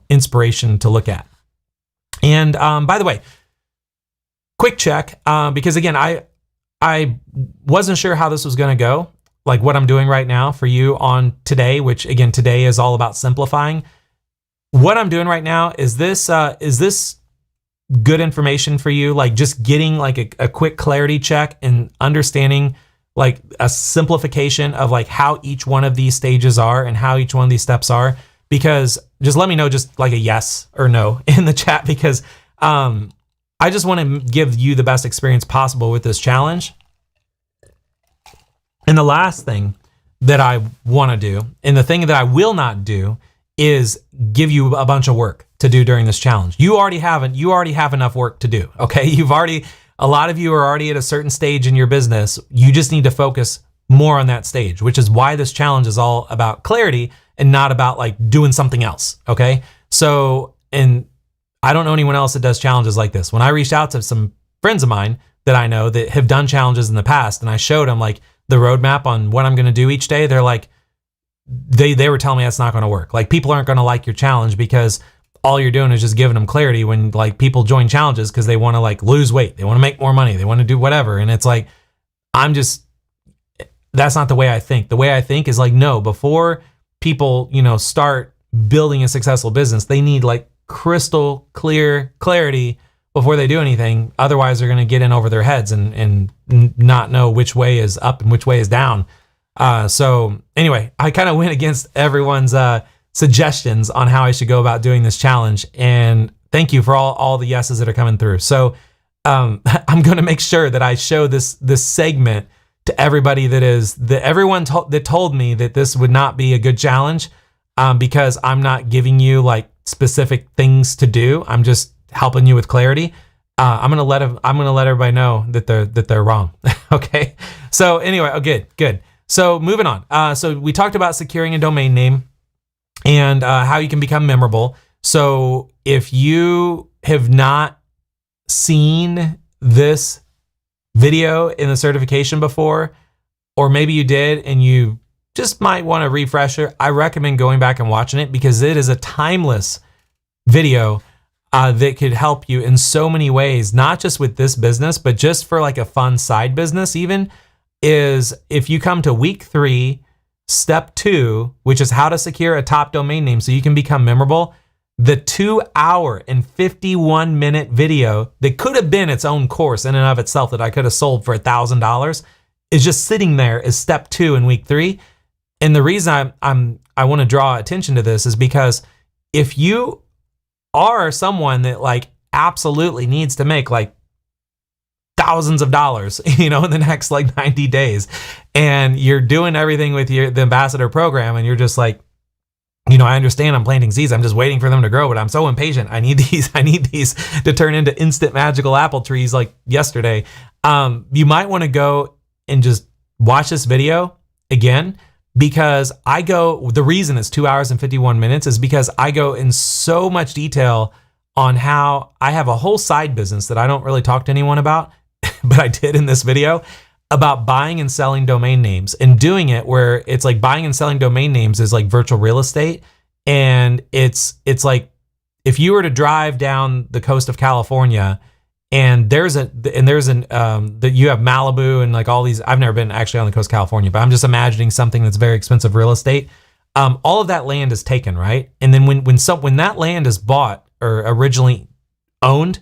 inspiration to look at. And by the way, quick check, because again, I wasn't sure how this was going to go, like what I'm doing right now for you on today, which again, today is all about simplifying. What I'm doing right now is this good information for you, like just getting like a quick clarity check and understanding like a simplification of like how each one of these stages are and how each one of these steps are. Because just let me know, just like a yes or no in the chat, because I just want to give you the best experience possible with this challenge. And the last thing that I want to do, and the thing that I will not do, is give you a bunch of work to do during this challenge. You already have enough work to do. Okay. A lot of you are already at a certain stage in your business. You just need to focus more on that stage, which is why this challenge is all about clarity and not about like doing something else. Okay. So, and I don't know anyone else that does challenges like this. When I reached out to some friends of mine that I know that have done challenges in the past, and I showed them like the roadmap on what I'm going to do each day, they're like, they were telling me that's not going to work. Like, people aren't going to like your challenge because all you're doing is just giving them clarity when like people join challenges because they want to like lose weight, they want to make more money, they want to do whatever. And it's like, that's not the way I think. The way I think is like, no, before people, start building a successful business, they need like crystal clear clarity before they do anything. Otherwise they're going to get in over their heads and not know which way is up and which way is down. So anyway, I kind of went against everyone's suggestions on how I should go about doing this challenge. And thank you for all the yeses that are coming through. So I'm going to make sure that I show this segment to everybody everyone that told me that this would not be a good challenge, because I'm not giving you like specific things to do. I'm just helping you with clarity. I'm gonna let everybody know that they're wrong. Okay. So anyway, good. So moving on. So we talked about securing a domain name and how you can become memorable. So if you have not seen this video in the certification before, or maybe you did and you just might want a refresher, I recommend going back and watching it because it is a timeless video that could help you in so many ways, not just with this business, but just for like a fun side business even, is if you come to week 3, step 2, which is how to secure a top domain name so you can become memorable. The 2-hour and 51-minute video that could have been its own course in and of itself that I could have sold for $1,000 is just sitting there as step 2 in week 3. And the reason I want to draw attention to this is because if you are someone that like absolutely needs to make like thousands of dollars, in the next like 90 days, and you're doing everything with the ambassador program, and you're just like, I understand I'm planting seeds. I'm just waiting for them to grow, but I'm so impatient. I need these to turn into instant magical apple trees like yesterday. You might want to go and just watch this video again, because the reason it's 2 hours and 51 minutes is because I go in so much detail on how I have a whole side business that I don't really talk to anyone about, but I did in this video, about buying and selling domain names, and doing it where it's like buying and selling domain names is like virtual real estate. And it's like, if you were to drive down the coast of California and you have Malibu and like all these, I've never been actually on the coast of California, but I'm just imagining something that's very expensive real estate. All of that land is taken, right? And then when that land is bought or originally owned,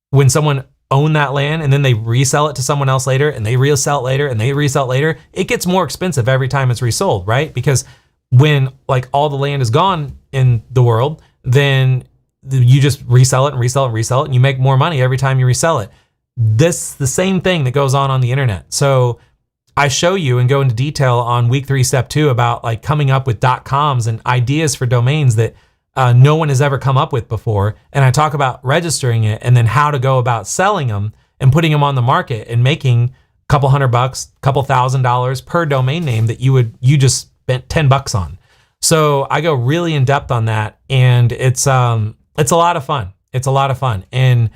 when someone own that land and then they resell it to someone else later, and they resell it later, and they resell it later, it gets more expensive every time it's resold, right? Because when like all the land is gone in the world, then you just resell it and resell it and resell it, and you make more money every time you resell it. This the same thing that goes on the internet. So I show you and go into detail on week 3, step 2 about like coming up with .coms and ideas for domains that no one has ever come up with before. And I talk about registering it and then how to go about selling them and putting them on the market and making a couple $100, couple $1,000 per domain name that you just spent $10 on. So I go really in depth on that, and it's a lot of fun. It's a lot of fun. And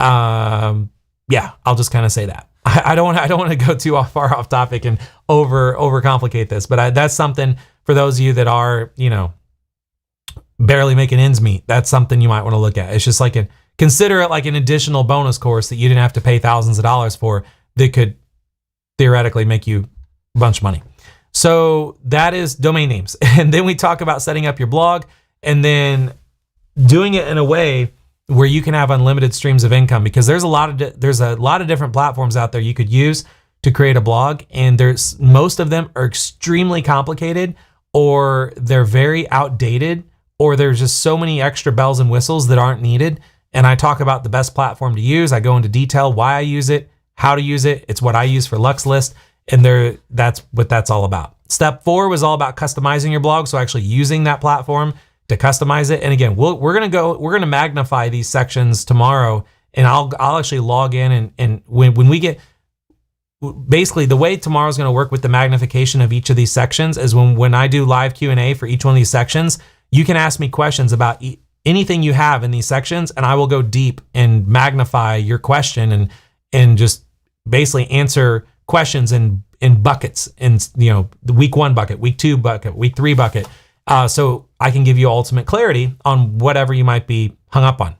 yeah, I'll just kind of say that. I don't want to go too far off topic and overcomplicate this, but that's something for those of you that are, barely making ends meet. That's something you might want to look at. It's just like consider it like an additional bonus course that you didn't have to pay thousands of dollars for, that could theoretically make you a bunch of money. So that is domain names. And then we talk about setting up your blog and then doing it in a way where you can have unlimited streams of income, because there's a lot of different platforms out there you could use to create a blog, and most of them are extremely complicated, or they're very outdated, or there's just so many extra bells and whistles that aren't needed. And I talk about the best platform to use. I go into detail why I use it, how to use it. It's what I use for LuxList, and that's what that's all about. Step 4 was all about customizing your blog, so actually using that platform to customize it. And again, we're gonna magnify these sections tomorrow, and I'll actually log in and when we get, basically the way tomorrow's gonna work with the magnification of each of these sections is when I do live Q&A for each one of these sections, you can ask me questions about anything you have in these sections, and I will go deep and magnify your question and just basically answer questions in buckets, in the week 1 bucket, week 2 bucket, week 3 bucket, so I can give you ultimate clarity on whatever you might be hung up on.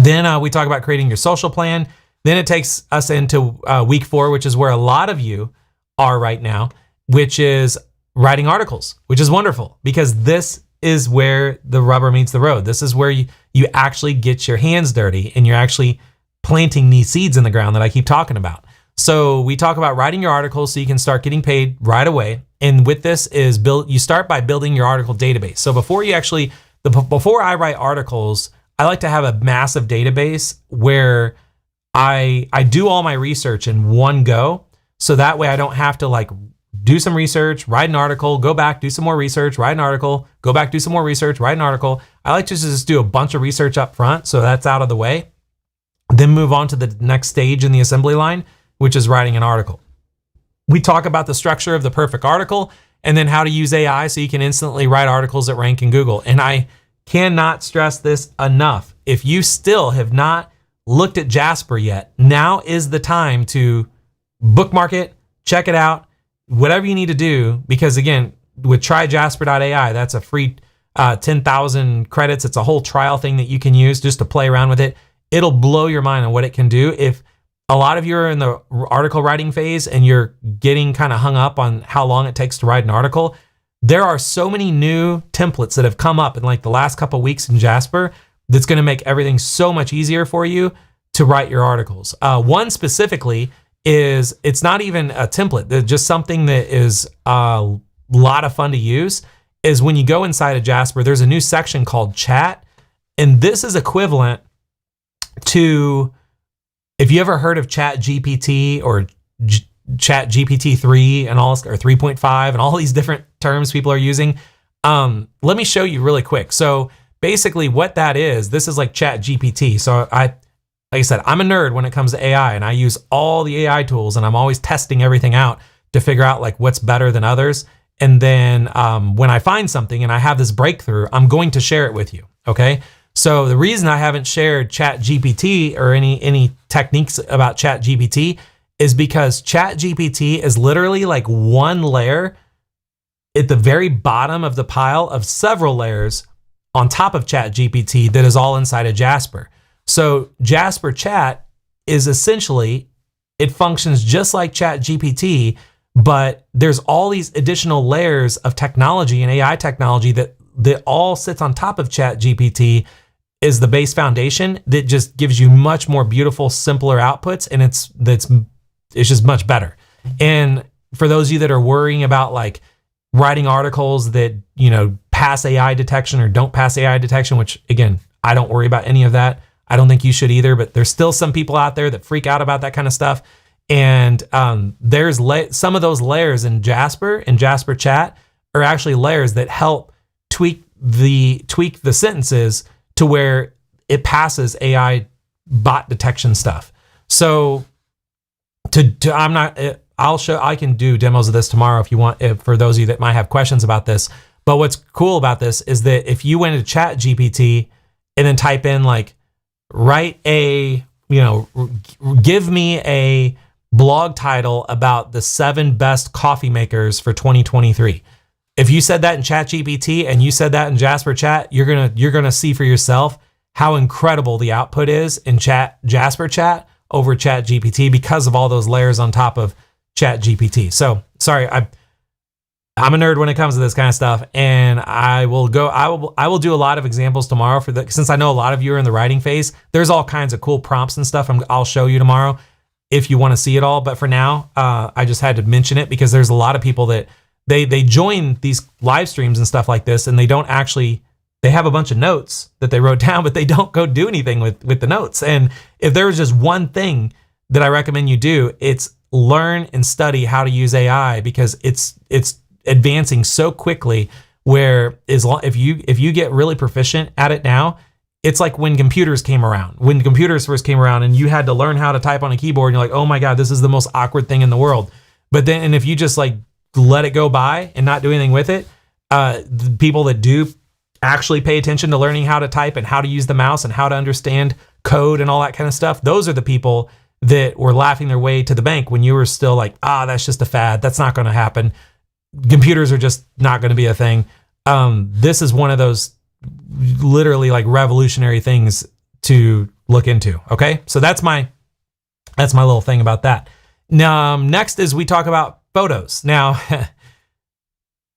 Then we talk about creating your social plan. Then it takes us into week 4, which is where a lot of you are right now, which is writing articles, which is wonderful because this is where the rubber meets the road. This is where you actually get your hands dirty and you're actually planting these seeds in the ground that I keep talking about. So we talk about writing your articles so you can start getting paid right away. And with this is you start by building your article database. So before I write articles, I like to have a massive database where I do all my research in one go. So that way I don't have to do some research, write an article, go back, do some more research, write an article, go back, do some more research, write an article. I like to just do a bunch of research up front so that's out of the way. Then move on to the next stage in the assembly line, which is writing an article. We talk about the structure of the perfect article and then how to use AI so you can instantly write articles that rank in Google. And I cannot stress this enough. If you still have not looked at Jasper yet, now is the time to bookmark it, check it out, whatever you need to do, because again, with tryjasper.ai, that's a free 10,000 credits. It's a whole trial thing that you can use just to play around with it. It'll blow your mind on what it can do. If a lot of you are in the article writing phase and you're getting kind of hung up on how long it takes to write an article, there are so many new templates that have come up in the last couple of weeks in Jasper that's going to make everything so much easier for you to write your articles. One specifically is, it's not even a template, it's just something that is a lot of fun to use, is when you go inside of Jasper, there's a new section called chat. And this is equivalent to, if you ever heard of Chat GPT or Chat GPT 3 and all, or 3.5 and all these different terms people are using, let me show you really quick. So basically what that is, this is like Chat GPT. So like I said, I'm a nerd when it comes to AI and I use all the AI tools and I'm always testing everything out to figure out what's better than others. And then when I find something and I have this breakthrough, I'm going to share it with you. Okay. So the reason I haven't shared Chat GPT or any techniques about Chat GPT is because Chat GPT is literally one layer at the very bottom of the pile of several layers on top of Chat GPT that is all inside of Jasper. So Jasper Chat is essentially, it functions just like Chat GPT, but there's all these additional layers of technology and AI technology that all sits on top of Chat GPT is the base foundation that just gives you much more beautiful, simpler outputs. And it's just much better. And for those of you that are worrying about writing articles that, pass AI detection or don't pass AI detection, which again, I don't worry about any of that. I don't think you should either, but there's still some people out there that freak out about that kind of stuff. And there's some of those layers in Jasper and Jasper Chat are actually layers that help tweak the sentences to where it passes AI bot detection stuff. So I can do demos of this tomorrow if you want, for those of you that might have questions about this. But what's cool about this is that if you went into Chat GPT and then type in give me a blog title about the 7 best coffee makers for 2023. If you said that in Chat GPT and you said that in Jasper Chat, you're gonna see for yourself how incredible the output is in Jasper Chat over Chat GPT because of all those layers on top of Chat GPT. So sorry, I'm a nerd when it comes to this kind of stuff, and I will do a lot of examples tomorrow since I know a lot of you are in the writing phase. There's all kinds of cool prompts and stuff I'll show you tomorrow if you want to see it all. But for now, I just had to mention it because there's a lot of people that they join these live streams and stuff like this, and they have a bunch of notes that they wrote down, but they don't go do anything with the notes. And if there was just one thing that I recommend you do, it's learn and study how to use AI, because it's advancing so quickly, where if you get really proficient at it now, it's like when computers came around. When computers first came around and you had to learn how to type on a keyboard, and you're like, oh my God, this is the most awkward thing in the world. But then, and if you just let it go by and not do anything with it, the people that do actually pay attention to learning how to type and how to use the mouse and how to understand code and all that kind of stuff. Those are the people that were laughing their way to the bank when you were still like, that's just a fad. That's not going to happen. Computers are just not going to be a thing. This is one of those literally like revolutionary things to look into. Okay. So that's my little thing about that. Now, next is we talk about photos. Now,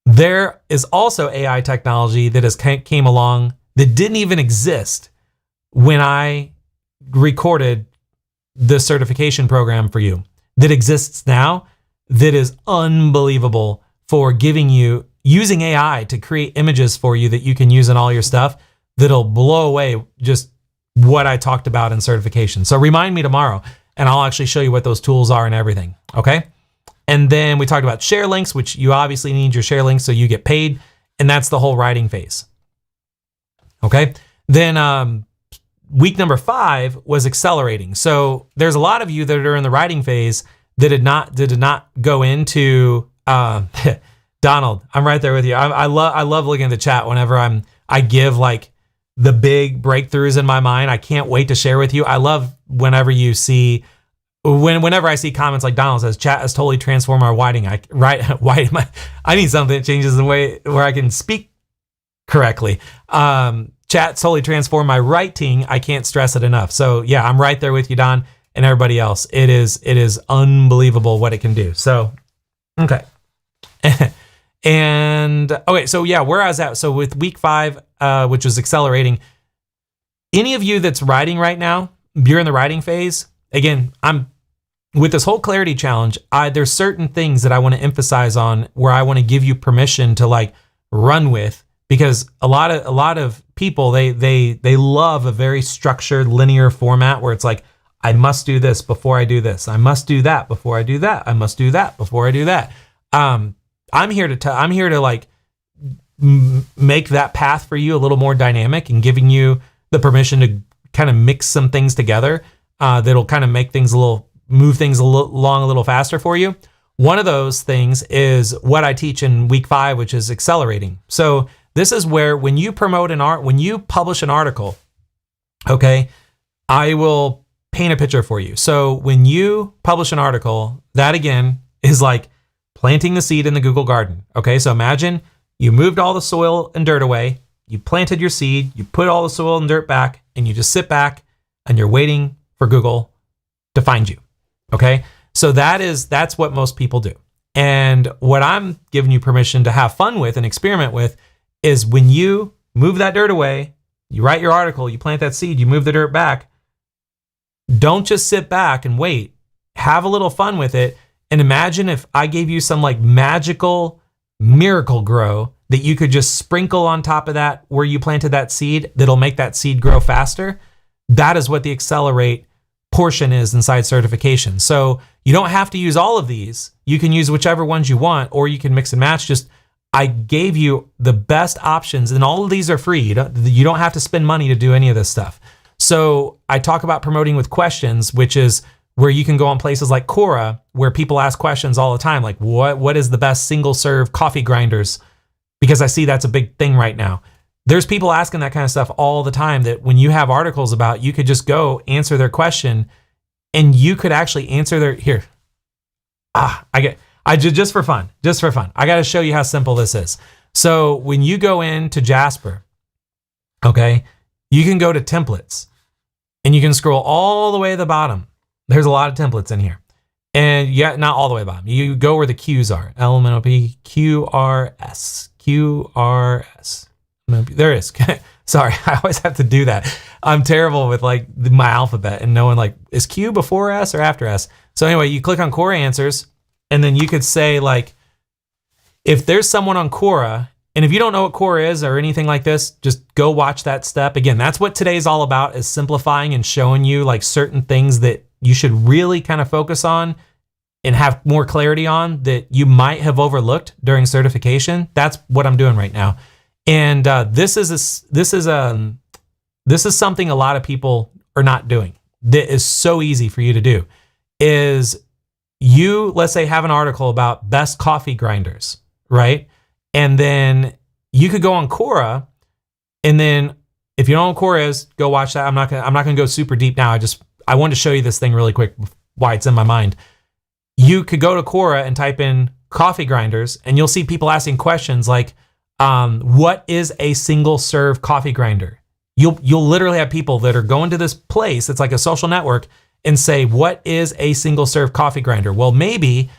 there is also AI technology that has came along that didn't even exist when I recorded the certification program for you, that exists now, that is unbelievable for giving you, using AI to create images for you that you can use in all your stuff, that'll blow away just what I talked about in certification. So remind me tomorrow and I'll actually show you what those tools are and everything. Okay. And then we talked about share links, which you obviously need your share links so you get paid. And that's the whole writing phase. Okay. Then week number 5 was accelerating. So there's a lot of you that are in the writing phase that did not go into Donald. I'm right there with you. I love looking at the chat whenever I give like the big breakthroughs in my mind. I can't wait to share with you. I love whenever you see. Whenever I see comments like Donald says, chat has totally transformed our writing. I need something that changes the way where I can speak correctly. Chat totally transformed my writing. I can't stress it enough. So yeah, I'm right there with you, Don, and everybody else. It is unbelievable what it can do. So, okay. And okay, so yeah, where I was at. So with week 5, which was accelerating, any of you that's writing right now, you're in the writing phase. Again, I'm with this whole clarity challenge. There's certain things that I want to emphasize on where I want to give you permission to like run with, because a lot of people, they love a very structured linear format where it's like, I must do this before I do this. I must do that before I do that. I must do that before I do that. I'm here to like make that path for you a little more dynamic and giving you the permission to kind of mix some things together. That'll kind of make things move things along a little faster for you. One of those things is what I teach in week 5, which is accelerating. So this is where when you when you publish an article, okay, I will paint a picture for you. So when you publish an article, that again is like planting the seed in the Google garden. Okay, so imagine you moved all the soil and dirt away, you planted your seed, you put all the soil and dirt back, and you just sit back and you're waiting for Google to find you. Okay. So that's what most people do. And what I'm giving you permission to have fun with and experiment with is when you move that dirt away, you write your article, you plant that seed, you move the dirt back. Don't just sit back and wait. Have a little fun with it. And imagine if I gave you some like magical miracle grow that you could just sprinkle on top of that where you planted that seed that'll make that seed grow faster. That is what the accelerate portion is inside certification. So you don't have to use all of these. You can use whichever ones you want, or you can mix and match. Just I gave you the best options, and all of these are free. You don't have to spend money to do any of this stuff. So I talk about promoting with questions, which is where you can go on places like Quora, where people ask questions all the time, like what is the best single serve coffee grinders? Because I see that's a big thing right now. There's people asking that kind of stuff all the time that when you have articles about, you could just go answer their question and you could actually answer their, here. Just for fun. I got to show you how simple this is. So when you go into Jasper, okay, you can go to templates and you can scroll all the way to the bottom. There's a lot of templates in here. And yeah, not all the way bottom. You go where the Q's are. LMNOP, QRS. There it is. Sorry, I always have to do that. I'm terrible with like my alphabet and knowing like, is Q before S or after S? So anyway, you click on Quora Answers, and then you could say like, if there's someone on Quora, and if you don't know what Quora is or anything like this, just go watch that step. Again, that's what today's all about, is simplifying and showing you like certain things that you should really kind of focus on and have more clarity on that you might have overlooked during certification. That's what I'm doing right now. And this is something a lot of people are not doing. That is so easy for you to do. Is you, let's say, have an article about best coffee grinders, right? And then you could go on Quora And then if you don't know what Quora is, go watch that. I'm not gonna go super deep now. I wanted to show you this thing really quick, why it's in my mind. You could go to Quora and type in coffee grinders, and you'll see people asking questions like, what is a single serve coffee grinder? You'll literally have people that are going to this place, it's like a social network, and say, what is a single serve coffee grinder? Well, maybe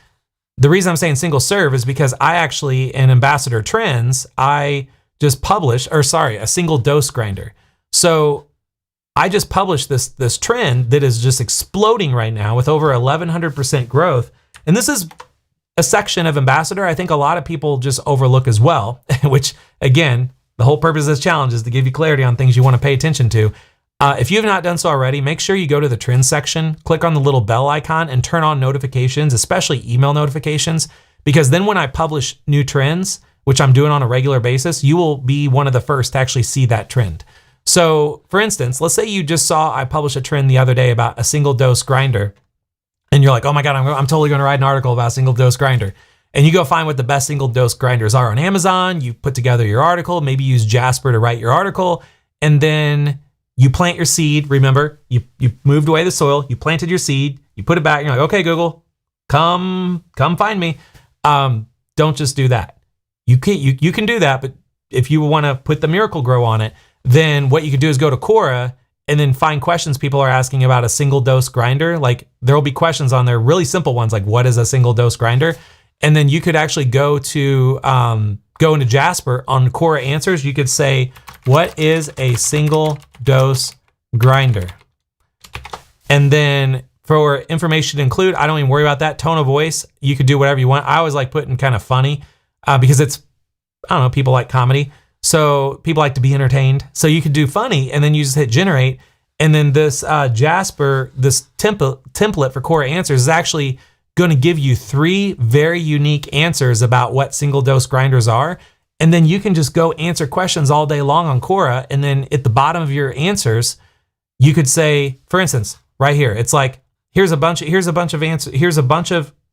the reason I'm saying single serve is because I actually, in Ambassador Trends, I just published, a single dose grinder. So I just published this trend that is just exploding right now with over 1,100% growth. And this is a section of Ambassador I think a lot of people just overlook as well, which again, the whole purpose of this challenge is to give you clarity on things you want to pay attention to. If you have not done so already, make sure you go to the trends section, click on the little bell icon and turn on notifications, especially email notifications, because then when I publish new trends, which I'm doing on a regular basis, you will be one of the first to actually see that trend. So for instance, let's say you just saw I published a trend the other day about a single dose grinder, and you're like, oh my God, I'm totally going to write an article about a single dose grinder. And you go find what the best single dose grinders are on Amazon. You put together your article, maybe use Jasper to write your article, and then you plant your seed. Remember, you moved away the soil, you planted your seed, you put it back, and you're like, okay, Google, come find me. Don't just do that. You can do that, but if you want to put the Miracle Grow on it, then what you could do is go to Quora and then find questions people are asking about a single dose grinder. Like there'll be questions on there, really simple ones, like what is a single dose grinder? And then you could actually go into Jasper on Quora Answers. You could say, what is a single dose grinder? And then for information to include, I don't even worry about that. Tone of voice, you could do whatever you want. I always like putting kind of funny because it's, I don't know, people like comedy. So people like to be entertained. So you could do funny and then you just hit generate. And then this Jasper, this template for Quora Answers is actually going to give you 3 very unique answers about what single dose grinders are. And then you can just go answer questions all day long on Quora. And then at the bottom of your answers, you could say, for instance, right here, it's like, here's a bunch of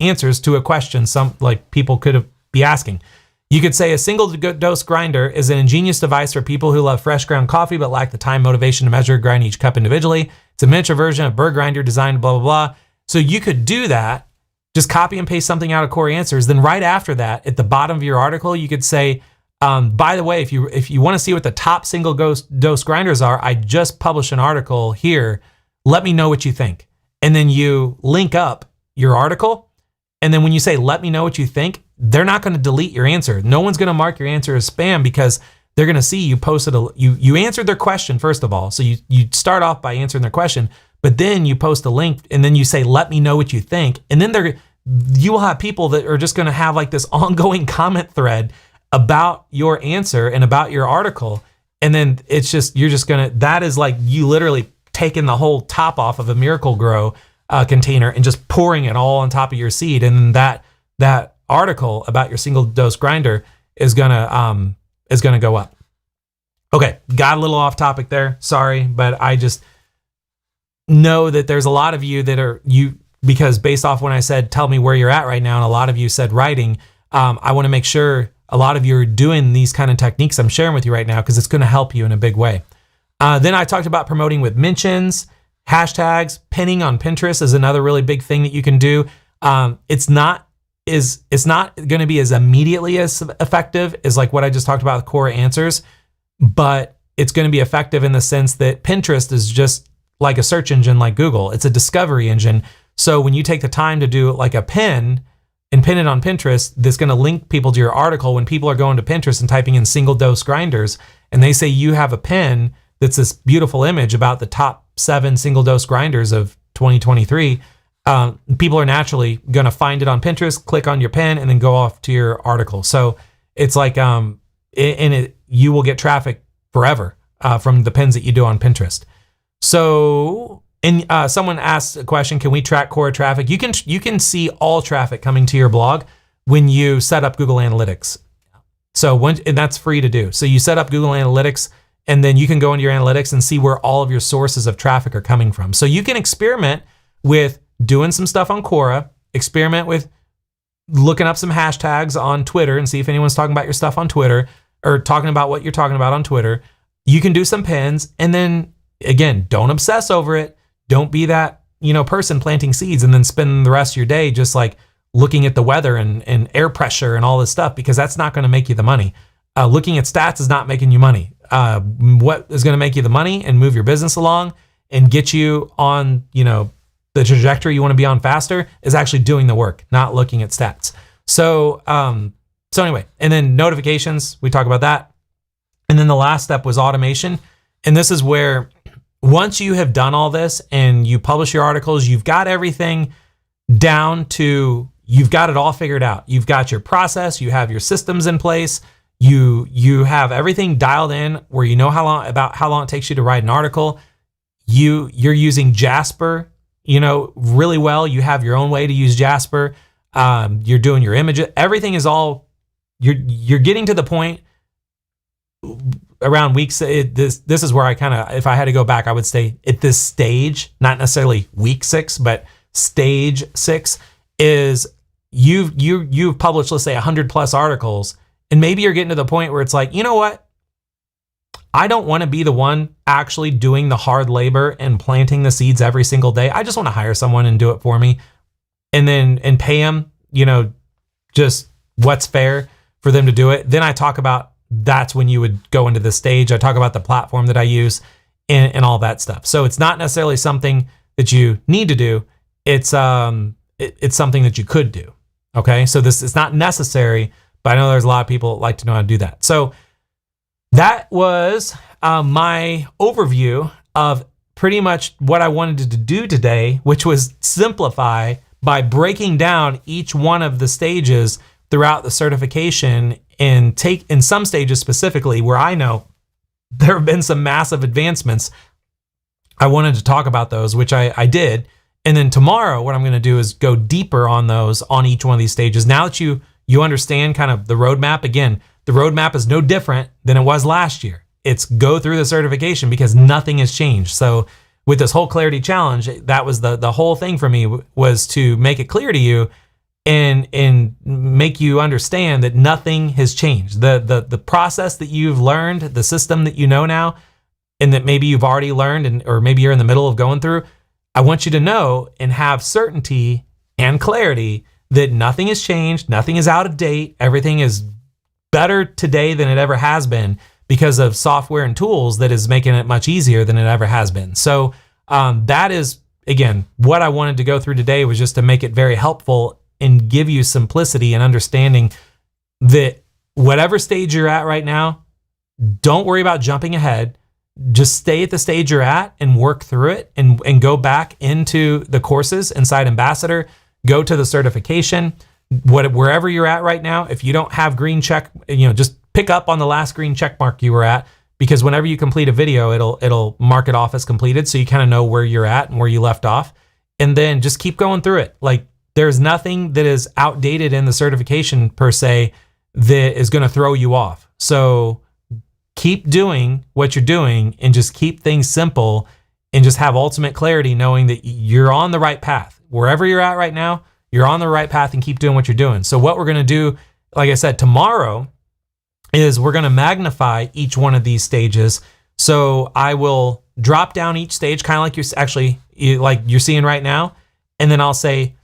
answers to a question some like people could be asking. You could say a single dose grinder is an ingenious device for people who love fresh ground coffee but lack the time motivation to measure grind each cup individually. It's a miniature version of Bird Grinder designed blah, blah, blah. So you could do that, just copy and paste something out of Quora Answers. Then right after that, at the bottom of your article, you could say, by the way, if you want to see what the top single dose grinders are, I just published an article here. Let me know what you think. And then you link up your article. And then when you say, let me know what you think, they're not going to delete your answer. No one's going to mark your answer as spam because they're going to see you posted you answered their question, first of all. So you start off by answering their question, but then you post a link and then you say, let me know what you think. And then you will have people that are just going to have like this ongoing comment thread about your answer and about your article. And then it's just, that is like you literally taking the whole top off of a Miracle Grow container and just pouring it all on top of your seed. And that article about your single dose grinder is gonna go up. Okay, got a little off topic there. Sorry, but I just know that there's a lot of you that are because based off when I said tell me where you're at right now, and a lot of you said writing. I want to make sure a lot of you are doing these kind of techniques I'm sharing with you right now because it's going to help you in a big way. Then I talked about promoting with mentions, hashtags, pinning on Pinterest is another really big thing that you can do. It's not going to be as immediately as effective as like what I just talked about with Quora Answers, but it's going to be effective in the sense that Pinterest is just like a search engine like Google. It's a discovery engine. So when you take the time to do like a pin and pin it on Pinterest, that's going to link people to your article. When people are going to Pinterest and typing in single dose grinders and they say you have a pin that's this beautiful image about the top 7 single dose grinders of 2023, people are naturally going to find it on Pinterest, click on your pin, and then go off to your article. So it's like, you will get traffic forever from the pins that you do on Pinterest. So, and someone asked a question: can we track Quora traffic? You can see all traffic coming to your blog when you set up Google Analytics. So and that's free to do. So you set up Google Analytics, and then you can go into your analytics and see where all of your sources of traffic are coming from. So you can experiment with doing some stuff on Quora, experiment with looking up some hashtags on Twitter and see if anyone's talking about your stuff on Twitter or talking about what you're talking about on Twitter. you can do some pins, and then again, don't obsess over it. Don't be that, person planting seeds and then spend the rest of your day just like looking at the weather and air pressure and all this stuff, because that's not going to make you the money. Looking at stats is not making you money. What is going to make you the money and move your business along and get you on, the trajectory you want to be on faster is actually doing the work, not looking at stats. So anyway, and then notifications, we talk about that. And then the last step was automation. And this is where once you have done all this and you publish your articles, you've got everything down to, you've got it all figured out. You've got your process, you have your systems in place, you have everything dialed in where you know how long it takes you to write an article. You're using Jasper, really well. You have your own way to use Jasper. You're doing your images. Everything is all, you're getting to the point around week this is where I kind of, if I had to go back, I would say at this stage, not necessarily week 6, but stage 6 is you've published, let's say 100 plus articles, and maybe you're getting to the point where it's like, you know what? I don't want to be the one actually doing the hard labor and planting the seeds every single day. I just want to hire someone and do it for me, and pay them, just what's fair for them to do it. Then I talk about, that's when you would go into this stage. I talk about the platform that I use and all that stuff. So it's not necessarily something that you need to do. It's something that you could do. Okay. So this is not necessary, but I know there's a lot of people that like to know how to do that. So that was my overview of pretty much what I wanted to do today, which was simplify by breaking down each one of the stages throughout the certification, and take in some stages specifically where I know there have been some massive advancements. I wanted to talk about those, which I did. And then tomorrow, what I'm going to do is go deeper on those, on each one of these stages. Now that you understand kind of the roadmap, again, the roadmap is no different than it was last year. It's go through the certification because nothing has changed. So with this whole clarity challenge, that was the whole thing for me, was to make it clear to you and make you understand that nothing has changed. The process that you've learned, the system that you know now, and that maybe you've already learned, or maybe you're in the middle of going through, I want you to know and have certainty and clarity that nothing has changed, nothing is out of date, everything is better today than it ever has been because of software and tools that is making it much easier than it ever has been. So that is, again, what I wanted to go through today, was just to make it very helpful and give you simplicity and understanding that whatever stage you're at right now, don't worry about jumping ahead. Just stay at the stage you're at and work through it, and go back into the courses inside Ambassador, go to the certification, wherever you're at right now. If you don't have green check, just pick up on the last green check mark you were at, because whenever you complete a video, it'll mark it off as completed. So you kind of know where you're at and where you left off, and then just keep going through it. Like, there's nothing that is outdated in the certification per se that is going to throw you off. So keep doing what you're doing and just keep things simple, and just have ultimate clarity knowing that you're on the right path. Wherever you're at right now, you're on the right path, and keep doing what you're doing. So what we're going to do, like I said, tomorrow is we're going to magnify each one of these stages. So I will drop down each stage, kind of like you're seeing right now. And then I'll say,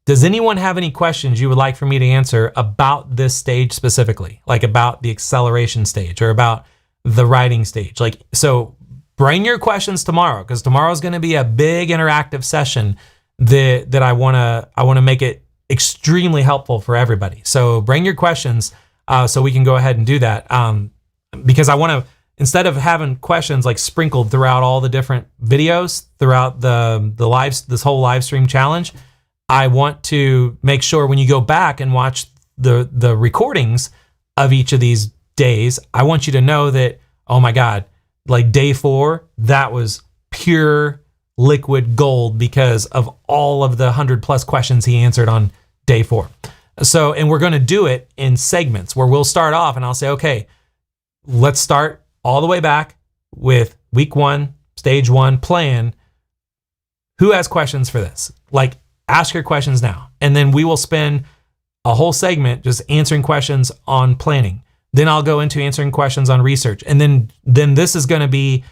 does anyone have any questions you would like for me to answer about this stage specifically? Like about the acceleration stage or about the writing stage? Like, so bring your questions tomorrow, because tomorrow is going to be a big interactive session that I want to make it extremely helpful for everybody. So bring your questions so we can go ahead and do that. Because I want to, instead of having questions like sprinkled throughout all the different videos throughout this whole live stream challenge, I want to make sure when you go back and watch the recordings of each of these days, I want you to know that, oh my God, like day 4, that was pure liquid gold because of all of the 100 plus questions he answered on day 4. So, and we're going to do it in segments where we'll start off and I'll say, okay, let's start all the way back with week 1, stage 1 plan. Who has questions for this? Like, ask your questions now. And then we will spend a whole segment just answering questions on planning. Then I'll go into answering questions on research. And then this is going to be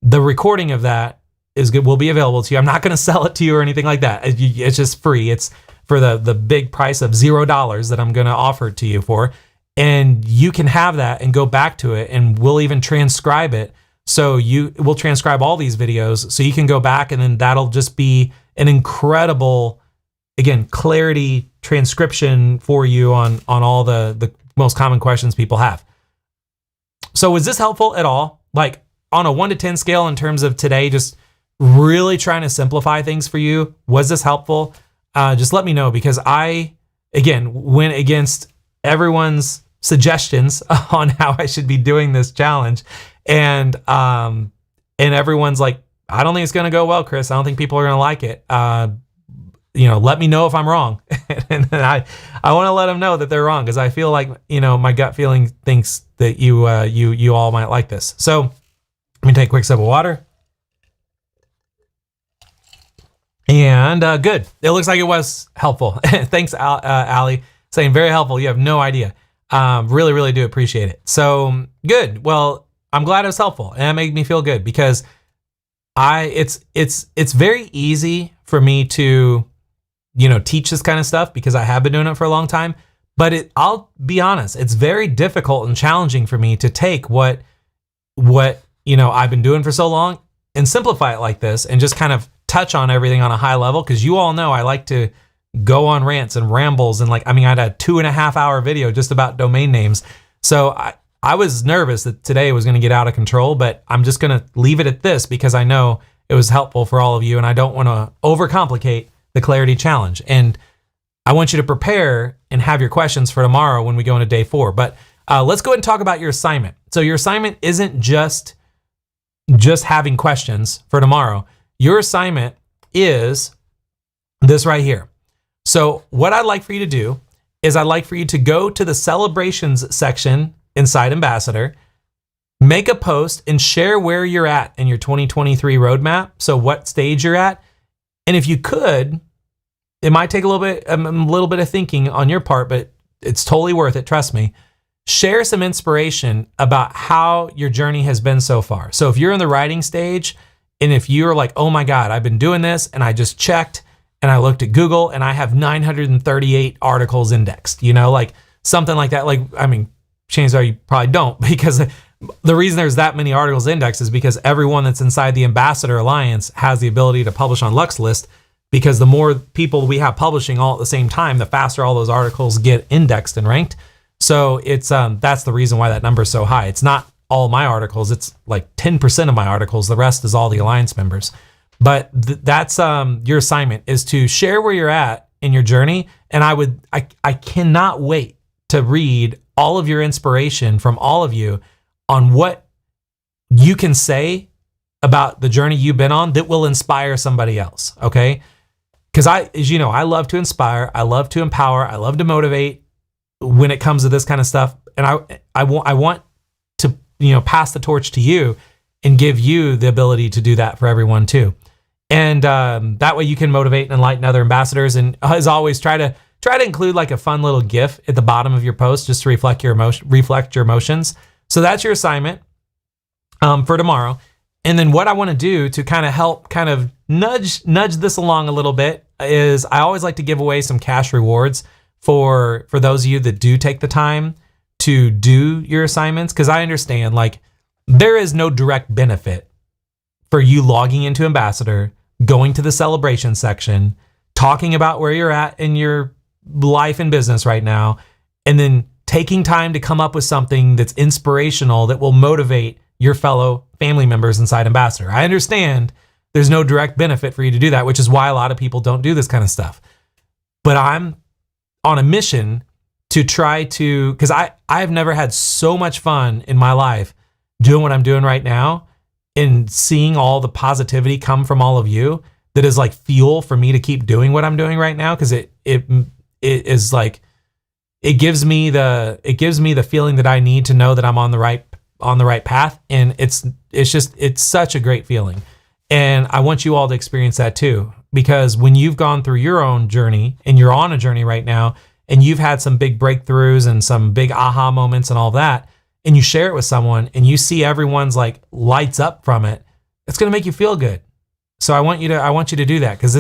the recording of that will be available to you. I'm not going to sell it to you or anything like that. It's just free. It's for the big price of $0 that I'm going to offer it to you for. And you can have that and go back to it, and we'll even transcribe it. So we'll transcribe all these videos so you can go back, and then that'll just be an incredible, again, clarity transcription for you on all the most common questions people have. So was this helpful at all? Like on a 1 to 10 scale in terms of today, just really trying to simplify things for you. Was this helpful? Just let me know, because I, again, went against everyone's suggestions on how I should be doing this challenge. And everyone's like, I don't think it's going to go well, Chris. I don't think people are going to like it. Let me know if I'm wrong. And I want to let them know that they're wrong, because I feel like, my gut feeling thinks that you all might like this. So let me take a quick sip of water. And good. It looks like it was helpful. Thanks, Allie, saying very helpful. You have no idea. Really, really do appreciate it. So good. Well, I'm glad it was helpful, and that made me feel good, because it's very easy for me to, teach this kind of stuff, because I have been doing it for a long time. But I'll be honest, it's very difficult and challenging for me to take what I've been doing for so long and simplify it like this, and just kind of touch on everything on a high level, because you all know I like to go on rants and rambles, and I had a 2.5 hour video just about domain names. So I was nervous that today was going to get out of control, but I'm just going to leave it at this, because I know it was helpful for all of you, and I don't want to overcomplicate the Clarity Challenge. And I want you to prepare and have your questions for tomorrow when we go into day 4. But let's go ahead and talk about your assignment. So your assignment isn't just having questions for tomorrow. Your assignment is this right here. So what I'd like for you to do is I'd like for you to go to the celebrations section inside Ambassador, make a post, and share where you're at in your 2023 roadmap. So what stage you're at. And if you could, it might take a little bit of thinking on your part, but it's totally worth it. Trust me. Share some inspiration about how your journey has been so far. So if you're in the writing stage, and if you're like, oh my God, I've been doing this, and I just checked and I looked at Google and I have 938 articles indexed, something like that. Chances are you probably don't, because the reason there's that many articles indexed is because everyone that's inside the Ambassador Alliance has the ability to publish on LuxList, because the more people we have publishing all at the same time, the faster all those articles get indexed and ranked. So it's that's the reason why that number is so high. It's not all my articles. It's like 10% of my articles. The rest is all the Alliance members. But that's your assignment, is to share where you're at in your journey. And I cannot wait to read all of your inspiration from all of you on what you can say about the journey you've been on that will inspire somebody else. Okay. Because I love to inspire. I love to empower. I love to motivate when it comes to this kind of stuff. And I want to, pass the torch to you and give you the ability to do that for everyone too. And that way you can motivate and enlighten other ambassadors. And as always, try to include like a fun little GIF at the bottom of your post, just to reflect your emotions. So that's your assignment for tomorrow. And then what I want to do to kind of help kind of nudge this along a little bit is I always like to give away some cash rewards for those of you that do take the time to do your assignments. Because I understand, like, there is no direct benefit for you logging into Ambassador, going to the celebration section, talking about where you're at in your life and business right now, and then taking time to come up with something that's inspirational that will motivate your fellow family members inside Ambassador. I understand there's no direct benefit for you to do that, which is why a lot of people don't do this kind of stuff. But I'm on a mission to try to, because I've never had so much fun in my life doing what I'm doing right now, and seeing all the positivity come from all of you, that is like fuel for me to keep doing what I'm doing right now. Because it is like, it gives me the feeling that I need to know that I'm on the right path. And it's such a great feeling. And I want you all to experience that too, because when you've gone through your own journey and you're on a journey right now, and you've had some big breakthroughs and some big aha moments and all that, and you share it with someone and you see everyone's like lights up from it, it's going to make you feel good. So I want you to do that, because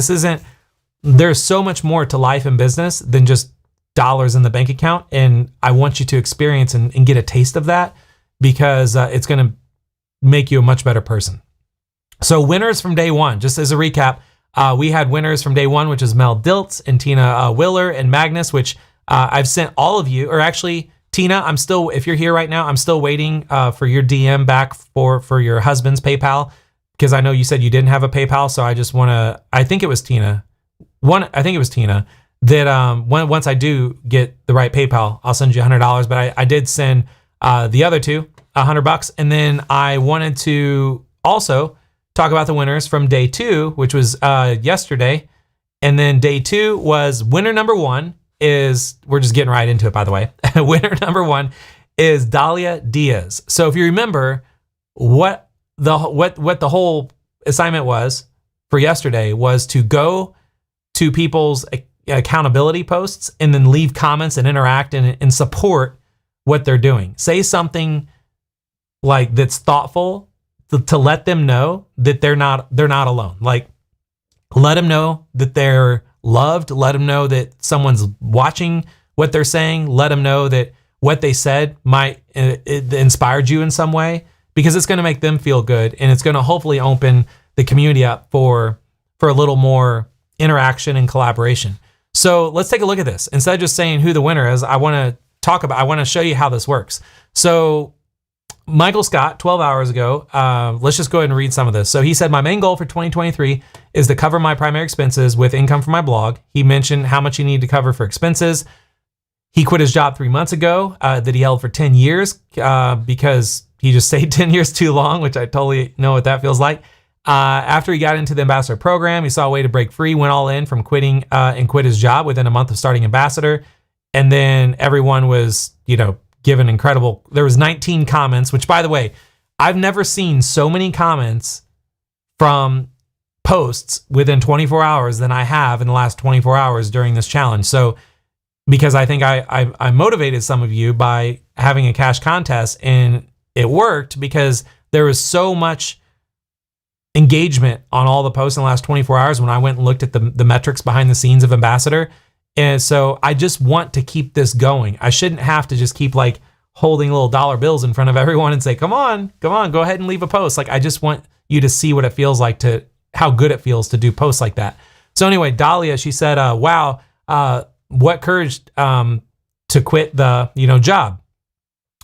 there's so much more to life and business than just dollars in the bank account. And I want you to experience and get a taste of that, because it's going to make you a much better person. So winners from day one, just as a recap, we had winners from day one, which is Mel Diltz and Tina Willer and Magnus, which I've sent all of you, or actually Tina, if you're here right now, I'm still waiting for your DM back for your husband's PayPal, because I know you said you didn't have a PayPal. So I think it was Tina that once I do get the right PayPal, I'll send you $100. But I did send the other two $100. And then I wanted to also talk about the winners from day 2, which was yesterday. And then day 2 was winner number 1 is, we're just getting right into it, by the way. Winner number 1 is Dahlia Diaz. So if you remember what the whole assignment was for yesterday was to go to people's accountability posts and then leave comments and interact and support what they're doing. Say something like that's thoughtful to let them know that they're not alone. Like, let them know that they're loved. Let them know that someone's watching what they're saying. Let them know that what they said might it inspired you in some way, because it's going to make them feel good, and it's going to hopefully open the community up for a little more interaction and collaboration. So let's take a look at this. Instead of just saying who the winner is, I want to show you how this works. So Michael Scott, 12 hours ago, let's just go ahead and read some of this. So he said, my main goal for 2023 is to cover my primary expenses with income from my blog. He mentioned how much he needed to cover for expenses. He quit his job 3 months ago that he held for 10 years because he just stayed 10 years too long, which I totally know what that feels like. After he got into the Ambassador program, he saw a way to break free, went all in from quitting and quit his job within a month of starting Ambassador. And then everyone was, given incredible. There was 19 comments, which, by the way, I've never seen so many comments from posts within 24 hours than I have in the last 24 hours during this challenge. So, because I think I motivated some of you by having a cash contest, and it worked because there was so much engagement on all the posts in the last 24 hours when I went and looked at the metrics behind the scenes of Ambassador. And so I just want to keep this going. I shouldn't have to just keep like holding little dollar bills in front of everyone and say, come on, go ahead and leave a post. Like, I just want you to see what it feels like, how good it feels to do posts like that. So anyway, Dahlia, she said, wow, what courage to quit the job.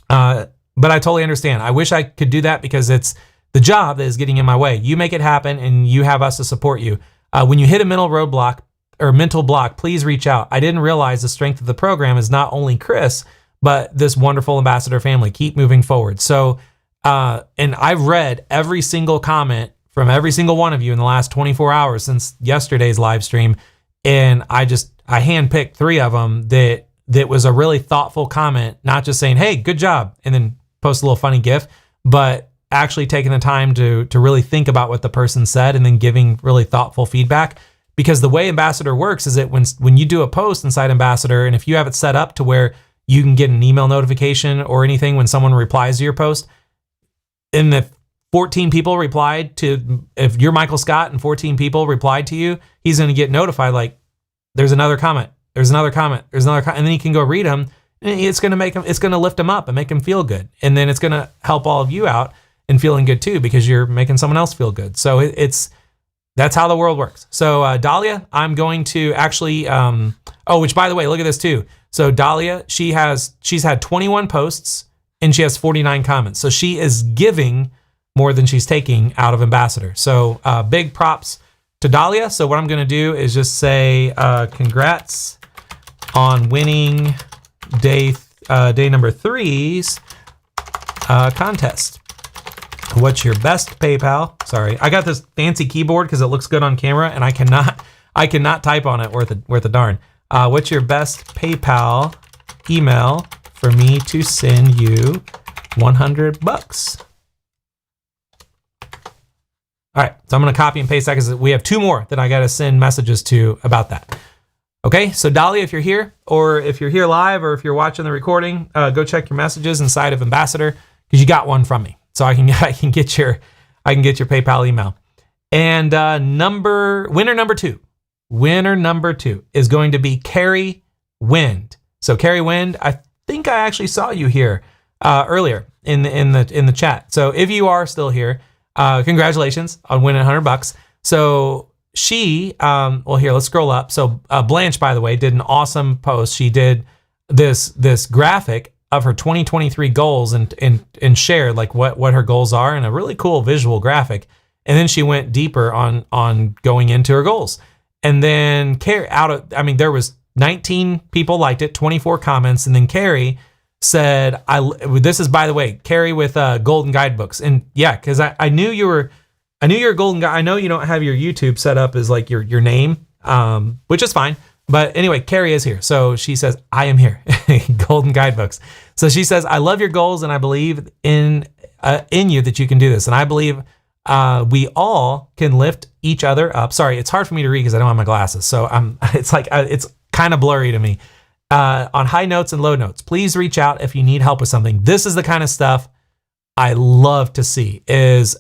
But I totally understand. I wish I could do that, because it's the job that is getting in my way. You make it happen, and you have us to support you. When you hit a mental roadblock or mental block, please reach out. I didn't realize the strength of the program is not only Chris, but this wonderful Ambassador family. Keep moving forward. So, and I've read every single comment from every single one of you in the last 24 hours since yesterday's live stream. And I handpicked 3 of them that was a really thoughtful comment, not just saying, hey, good job, and then post a little funny GIF, but actually taking the time to really think about what the person said and then giving really thoughtful feedback. Because the way Ambassador works is that when you do a post inside Ambassador, and if you have it set up to where you can get an email notification or anything when someone replies to your post, and if 14 people replied to, if you're Michael Scott and 14 people replied to you, he's going to get notified like, there's another comment, and then he can go read them, and it's going to lift him up and make him feel good. And then it's going to help all of you out and feeling good too, because you're making someone else feel good. So that's how the world works. So Dahlia, I'm going to actually, which by the way, look at this too. So Dahlia, she's had 21 posts and she has 49 comments. So she is giving more than she's taking out of Ambassador. So big props to Dahlia. So what I'm going to do is just say congrats on winning day number 3's contest. What's your best PayPal? Sorry, I got this fancy keyboard because it looks good on camera, and I cannot type on it worth a darn. What's your best PayPal email for me to send you $100? All right, so I'm gonna copy and paste that because we have 2 more that I gotta send messages to about that. Okay, so Dolly, if you're here, or if you're here live, or if you're watching the recording, go check your messages inside of Ambassador, because you got one from me, so I can get your PayPal email. And winner number two is going to be Carrie Wind. So Carrie Wind, I think I actually saw you here earlier in the chat. So if you are still here, congratulations on winning $100. So she, well, here, let's scroll up. So Blanche, by the way, did an awesome post. She did this graphic of her 2023 goals and shared like what her goals are, and a really cool visual graphic. And then she went deeper on going into her goals. And then Carrie, there was 19 people liked it, 24 comments, and then Carrie said, this is, by the way, Carrie with Golden Guidebooks. And yeah, because I knew you were a Golden Guide. I know you don't have your YouTube set up as like your name, which is fine. But anyway, Carrie is here. So she says, I am here. Golden Guidebooks. So she says, I love your goals, and I believe in you that you can do this. And I believe we all can lift each other up. Sorry, it's hard for me to read because I don't have my glasses. So it's kind of blurry to me. On high notes and low notes, please reach out if you need help with something. This is the kind of stuff I love to see, is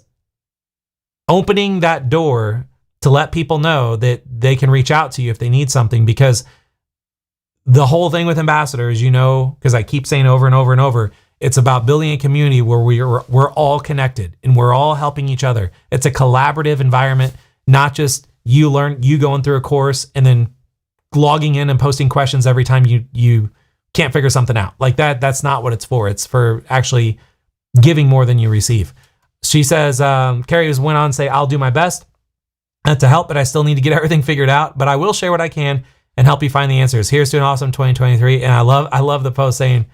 opening that door to let people know that they can reach out to you if they need something. Because the whole thing with Ambassador is, because I keep saying over and over and over, it's about building a community where we're all connected and we're all helping each other. It's a collaborative environment, not just you going through a course and then logging in and posting questions every time you can't figure something out. Like that's not what it's for. It's for actually giving more than you receive. She says, Carrie went on to say, I'll do my best to help, but I still need to get everything figured out, but I will share what I can and help you find the answers. Here's to an awesome 2023. And I love the post saying,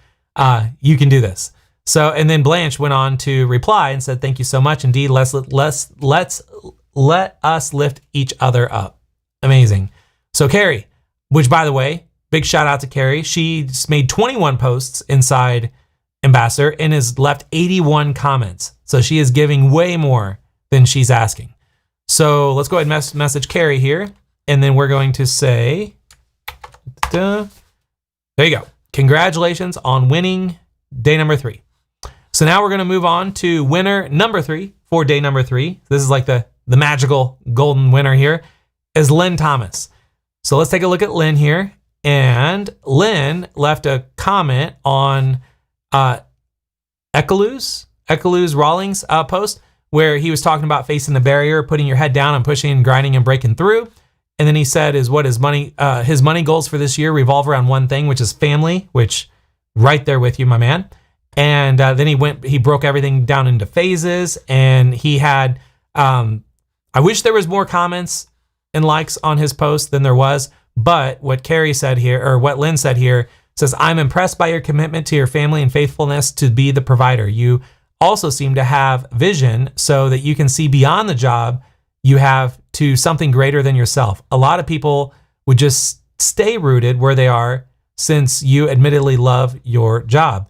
you can do this. So, and then Blanche went on to reply and said, thank you so much. Indeed, let us lift each other up. Amazing. So Carrie, which by the way, big shout out to Carrie. She's made 21 posts inside Ambassador and has left 81 comments. So she is giving way more than she's asking. So let's go ahead and message Carrie here. And then we're going to say, there you go. Congratulations on winning day number 3. So now we're going to move on to winner number 3 for day number 3. This is like the magical golden winner here, is Lynn Thomas. So let's take a look at Lynn here. And Lynn left a comment on Ekaluz Rawlings post, where he was talking about facing the barrier, putting your head down and pushing and grinding and breaking through. And then he said his money goals for this year revolve around one thing, which is family, which right there with you, my man. And then he broke everything down into phases, and he had, I wish there was more comments and likes on his post than there was. But what Carrie said here, or what Lynn said here, says, I'm impressed by your commitment to your family and faithfulness to be the provider. You also seem to have vision so that you can see beyond the job you have to something greater than yourself. A lot of people would just stay rooted where they are, since you admittedly love your job.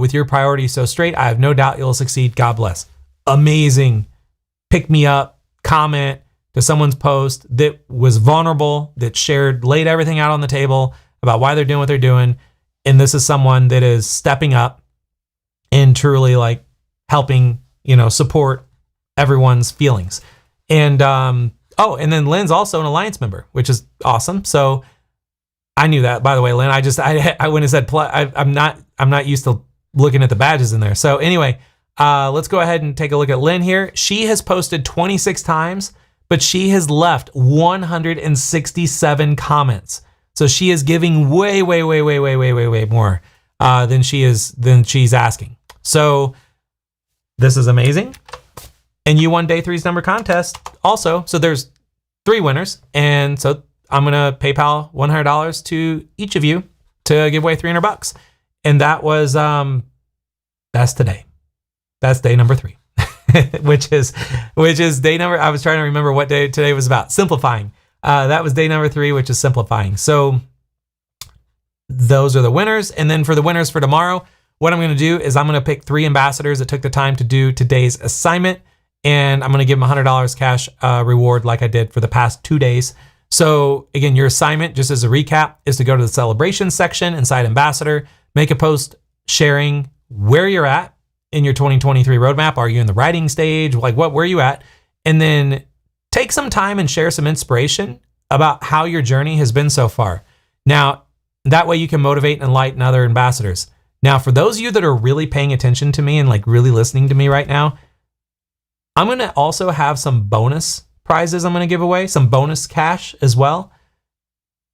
With your priorities so straight, I have no doubt you'll succeed. God bless. Amazing. Pick me up comment to someone's post that was vulnerable, that laid everything out on the table about why they're doing what they're doing. And this is someone that is stepping up and truly like helping, support everyone's feelings. And, and then Lynn's also an Alliance member, which is awesome. So I knew that, by the way, Lynn. I went and said, I'm not used to looking at the badges in there. So anyway, let's go ahead and take a look at Lynn here. She has posted 26 times, but she has left 167 comments. So she is giving way more than she's asking. So this is amazing. And you won day 3's number contest also. So there's 3 winners. And so I'm going to PayPal $100 to each of you to give away $300. And that was, that's today. That's day number 3, which is day number, I was trying to remember what day today was about. Simplifying. That was day number 3, which is simplifying. So those are the winners. And then for the winners for tomorrow, what I'm going to do is I'm going to pick 3 ambassadors that took the time to do today's assignment. And I'm going to give them $100 cash reward like I did for the past 2 days. So again, your assignment, just as a recap, is to go to the celebration section inside Ambassador, make a post sharing where you're at in your 2023 roadmap. Are you in the writing stage? Like where are you at? And then take some time and share some inspiration about how your journey has been so far. Now, that way you can motivate and enlighten other ambassadors. Now, for those of you that are really paying attention to me and like really listening to me right now, I'm going to also have some bonus prizes I'm going to give away, some bonus cash as well,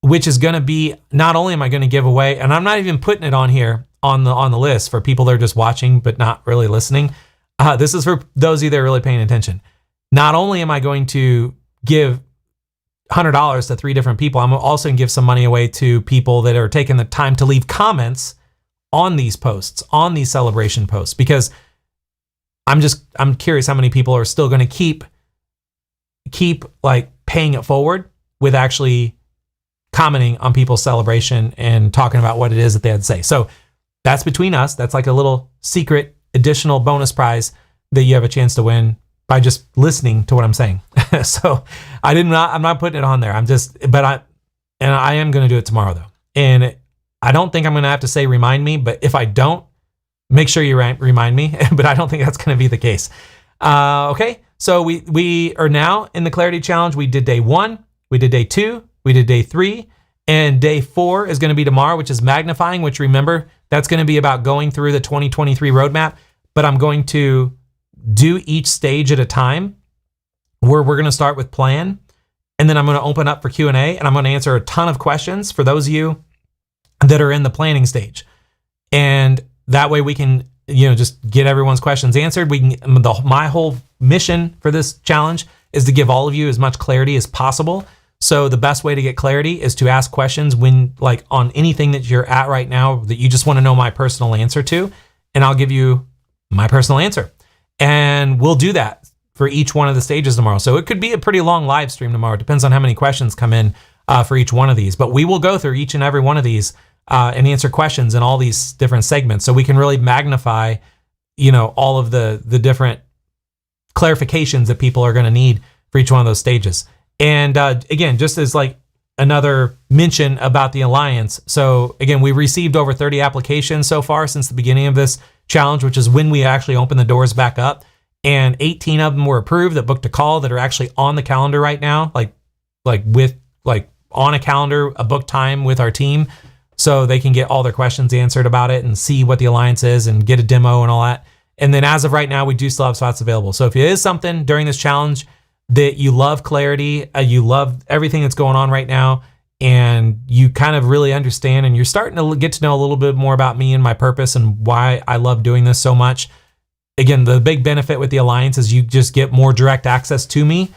which is going to be, not only am I going to give away, and I'm not even putting it on here on the list for people that are just watching but not really listening. This is for those of you that are really paying attention. Not only am I going to give $100 to 3 different people, I'm also going to give some money away to people that are taking the time to leave comments on these posts, on these celebration posts, because I'm curious how many people are still going to keep like paying it forward with actually commenting on people's celebration and talking about what it is that they had to say. So that's between us. That's like a little secret additional bonus prize that you have a chance to win by just listening to what I'm saying. So I'm not putting it on there. I am going to do it tomorrow though. And I don't think I'm going to have to say, remind me, but if I don't, make sure you remind me, but I don't think that's going to be the case. Okay. So we are now in the Clarity Challenge. We did day 1, we did day 2, we did day 3, and day 4 is going to be tomorrow, which is magnifying, which remember, that's going to be about going through the 2023 roadmap, but I'm going to do each stage at a time, where we're going to start with plan, and then I'm going to open up for Q&A, and I'm going to answer a ton of questions for those of you that are in the planning stage. And that way we can, just get everyone's questions answered. My whole mission for this challenge is to give all of you as much clarity as possible. So the best way to get clarity is to ask questions when, like, on anything that you're at right now that you just want to know my personal answer to, and I'll give you my personal answer. And we'll do that for each one of the stages tomorrow. So it could be a pretty long live stream tomorrow. It depends on how many questions come in for each one of these. But we will go through each and every one of these and answer questions in all these different segments, so we can really magnify, all of the different clarifications that people are going to need for each one of those stages. And again, just as like another mention about the Alliance. So again, we received over 30 applications so far since the beginning of this challenge, which is when we actually opened the doors back up. And 18 of them were approved that booked a call, that are actually on the calendar right now, like on a calendar, a book time with our team, so they can get all their questions answered about it and see what the Alliance is and get a demo and all that. And then as of right now, we do still have spots available. So if it is something during this challenge that you love clarity, you love everything that's going on right now, and you kind of really understand, and you're starting to get to know a little bit more about me and my purpose and why I love doing this so much. Again, the big benefit with the Alliance is you just get more direct access to me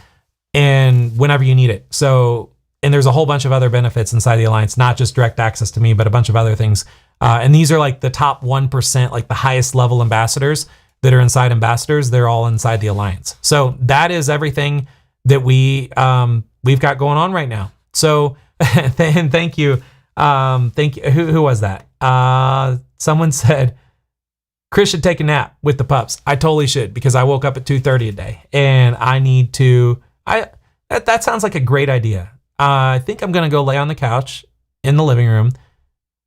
and whenever you need it. So, and there's a whole bunch of other benefits inside the Alliance, not just direct access to me, but a bunch of other things. And these are like the top 1%, like the highest level ambassadors that are inside Ambassadors. They're all inside the Alliance. So that is everything that we've got going on right now. So thank you. Thank you. Who was that? Someone said, Chris should take a nap with the pups. I totally should, because I woke up at 2:30 a day and I need to, that sounds like a great idea. I think I'm going to go lay on the couch in the living room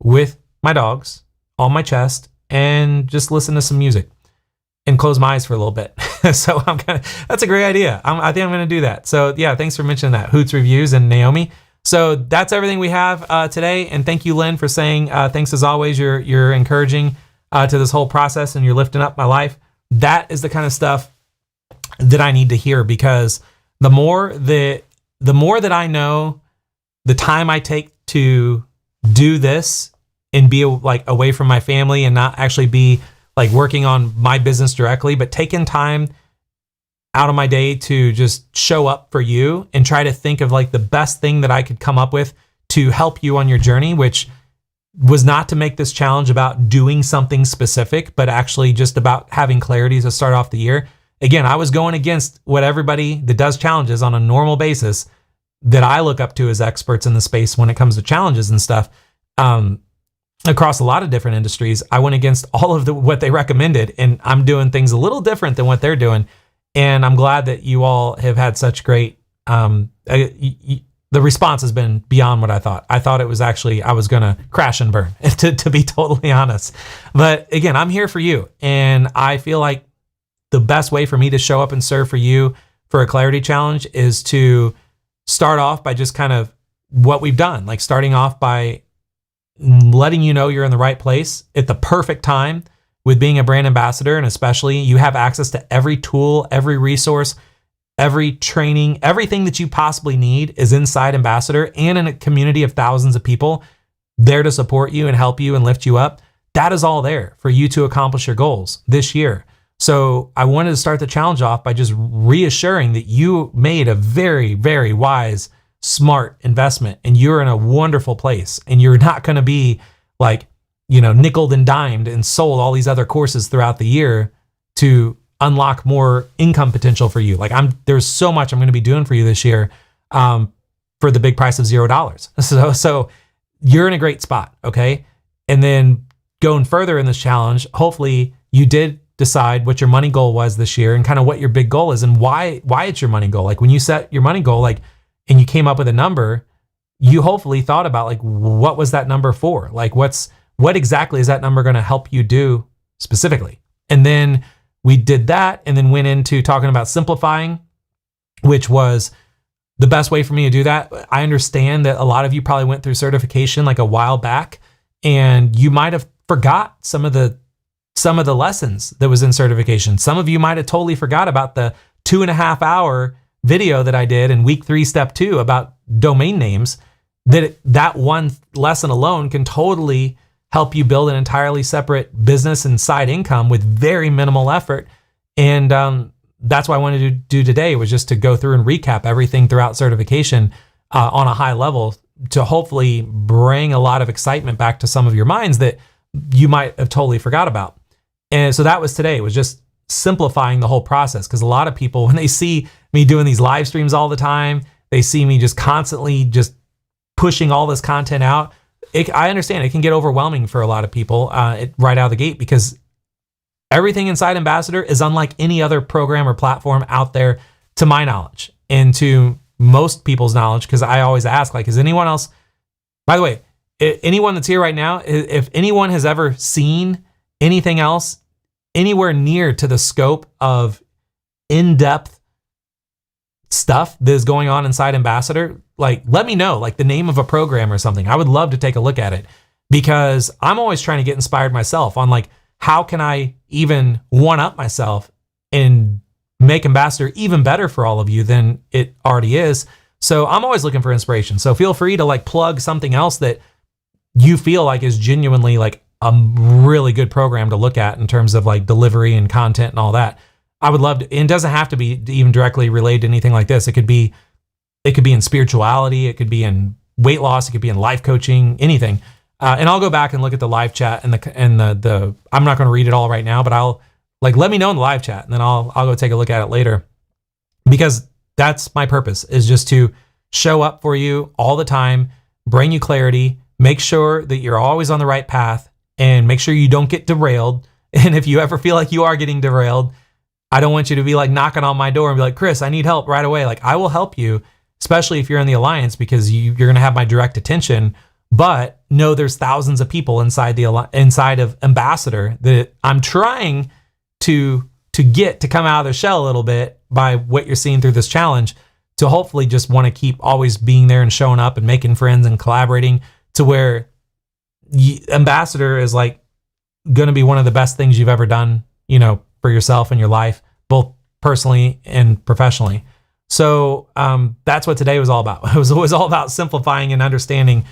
with my dogs on my chest and just listen to some music and close my eyes for a little bit. So that's a great idea. I think I'm going to do that. So yeah, thanks for mentioning that, Hoots Reviews and Naomi. So that's everything we have today. And thank you, Lynn, for saying thanks as always. You're encouraging to this whole process, and you're lifting up my life. That is the kind of stuff that I need to hear, because the more that I know, the time I take to do this and be like away from my family and not actually be like working on my business directly, but taking time out of my day to just show up for you and try to think of like the best thing that I could come up with to help you on your journey, which was not to make this challenge about doing something specific, but actually just about having clarity to start off the year. Again, I was going against what everybody that does challenges on a normal basis that I look up to as experts in the space when it comes to challenges and stuff. Across a lot of different industries, I went against all of what they recommended, and I'm doing things a little different than what they're doing. And I'm glad that you all have had such great, the response has been beyond what I thought. I thought it was actually, I was going to crash and burn, to be totally honest. But again, I'm here for you. And I feel like the best way for me to show up and serve for you for a clarity challenge is to start off by just kind of what we've done, like starting off by letting you know you're in the right place at the perfect time with being a brand ambassador. And especially you have access to every tool, every resource, every training, everything that you possibly need is inside Ambassador and in a community of thousands of people there to support you and help you and lift you up. That is all there for you to accomplish your goals this year. So I wanted to start the challenge off by just reassuring that you made a very, very wise, smart investment and you're in a wonderful place and you're not going to be like, nickeled and dimed and sold all these other courses throughout the year to unlock more income potential for you. Like there's so much I'm going to be doing for you this year for the big price of $0. So you're in a great spot. Okay. And then going further in this challenge, hopefully you did decide what your money goal was this year and kind of what your big goal is and why it's your money goal. Like when you set your money goal, and you came up with a number, you hopefully thought about like, what was that number for? Like what exactly is that number going to help you do specifically? And then we did that and then went into talking about simplifying, which was the best way for me to do that. I understand that a lot of you probably went through certification like a while back and you might have forgot some of the lessons that was in certification. Some of you might have totally forgot about the 2.5 hour video that I did in week 3, step 2 about domain names. That one lesson alone can totally help you build an entirely separate business and side income with very minimal effort. And that's what I wanted to do today, was just to go through and recap everything throughout certification on a high level to hopefully bring a lot of excitement back to some of your minds that you might have totally forgot about. And so that was today, was just simplifying the whole process. Because a lot of people, when they see me doing these live streams all the time, they see me just constantly just pushing all this content out. I understand it can get overwhelming for a lot of people right out of the gate, because everything inside Ambassador is unlike any other program or platform out there, to my knowledge and to most people's knowledge. Because I always ask, like, is anyone else, by the way, anyone that's here right now, if anyone has ever seen anything else anywhere near to the scope of in-depth stuff that is going on inside Ambassador, like, let me know, like the name of a program or something. I would love to take a look at it, because I'm always trying to get inspired myself on like, how can I even one up myself and make Ambassador even better for all of you than it already is. So I'm always looking for inspiration. So feel free to like plug something else that you feel like is genuinely like a really good program to look at in terms of like delivery and content and all that. I would love to, and it doesn't have to be even directly related to anything like this. It could be in spirituality. It could be in weight loss. It could be in life coaching, anything. And I'll go back and look at the live chat and the I'm not going to read it all right now, but I'll like, let me know in the live chat and then I'll go take a look at it later, because that's my purpose, is just to show up for you all the time, bring you clarity, make sure that you're always on the right path, and make sure you don't get derailed. And if you ever feel like you are getting derailed, I don't want you to be like knocking on my door and be like, Chris, I need help right away. Like, I will help you, especially if you're in the Alliance, because you're going to have my direct attention. But know there's thousands of people inside of Ambassador that I'm trying to get to come out of their shell a little bit by what you're seeing through this challenge, to hopefully just want to keep always being there and showing up and making friends and collaborating, to where Ambassador is like going to be one of the best things you've ever done, for yourself and your life, both personally and professionally. So that's what today was all about. It was all about simplifying and understanding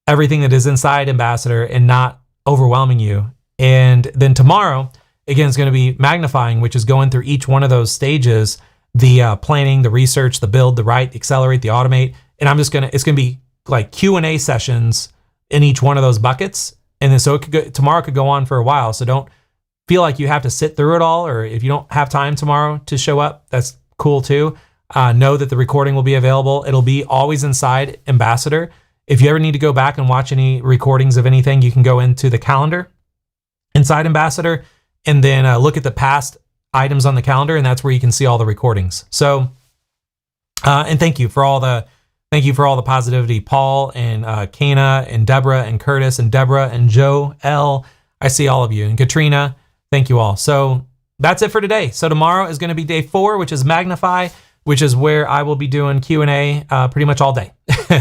everything that is inside Ambassador and not overwhelming you. And then tomorrow, again, is going to be magnifying, which is going through each one of those stages: the planning, the research, the build, the write, the accelerate, the automate. And it's going to be like Q&A sessions in each one of those buckets. And then so tomorrow could go on for a while. So don't feel like you have to sit through it all, or if you don't have time tomorrow to show up, that's cool too. Know that the recording will be available. It'll be always inside Ambassador. If you ever need to go back and watch any recordings of anything, you can go into the calendar inside Ambassador and then look at the past items on the calendar, and that's where you can see all the recordings. So, and thank you for all the Thank you for all the positivity. Paul and Kana and Deborah and Curtis and Deborah and Joe L. I see all of you. And Katrina, thank you all. So that's it for today. So tomorrow is going to be day 4, which is Magnify, which is where I will be doing Q&A pretty much all day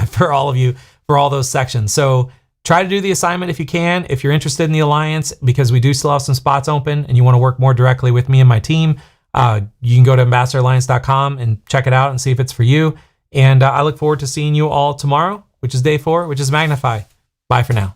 for all of you, for all those sections. So try to do the assignment if you can, if you're interested in the Alliance, because we do still have some spots open and you want to work more directly with me and my team. You can go to ambassadoralliance.com and check it out and see if it's for you. And I look forward to seeing you all tomorrow, which is day 4, which is Magnify. Bye for now.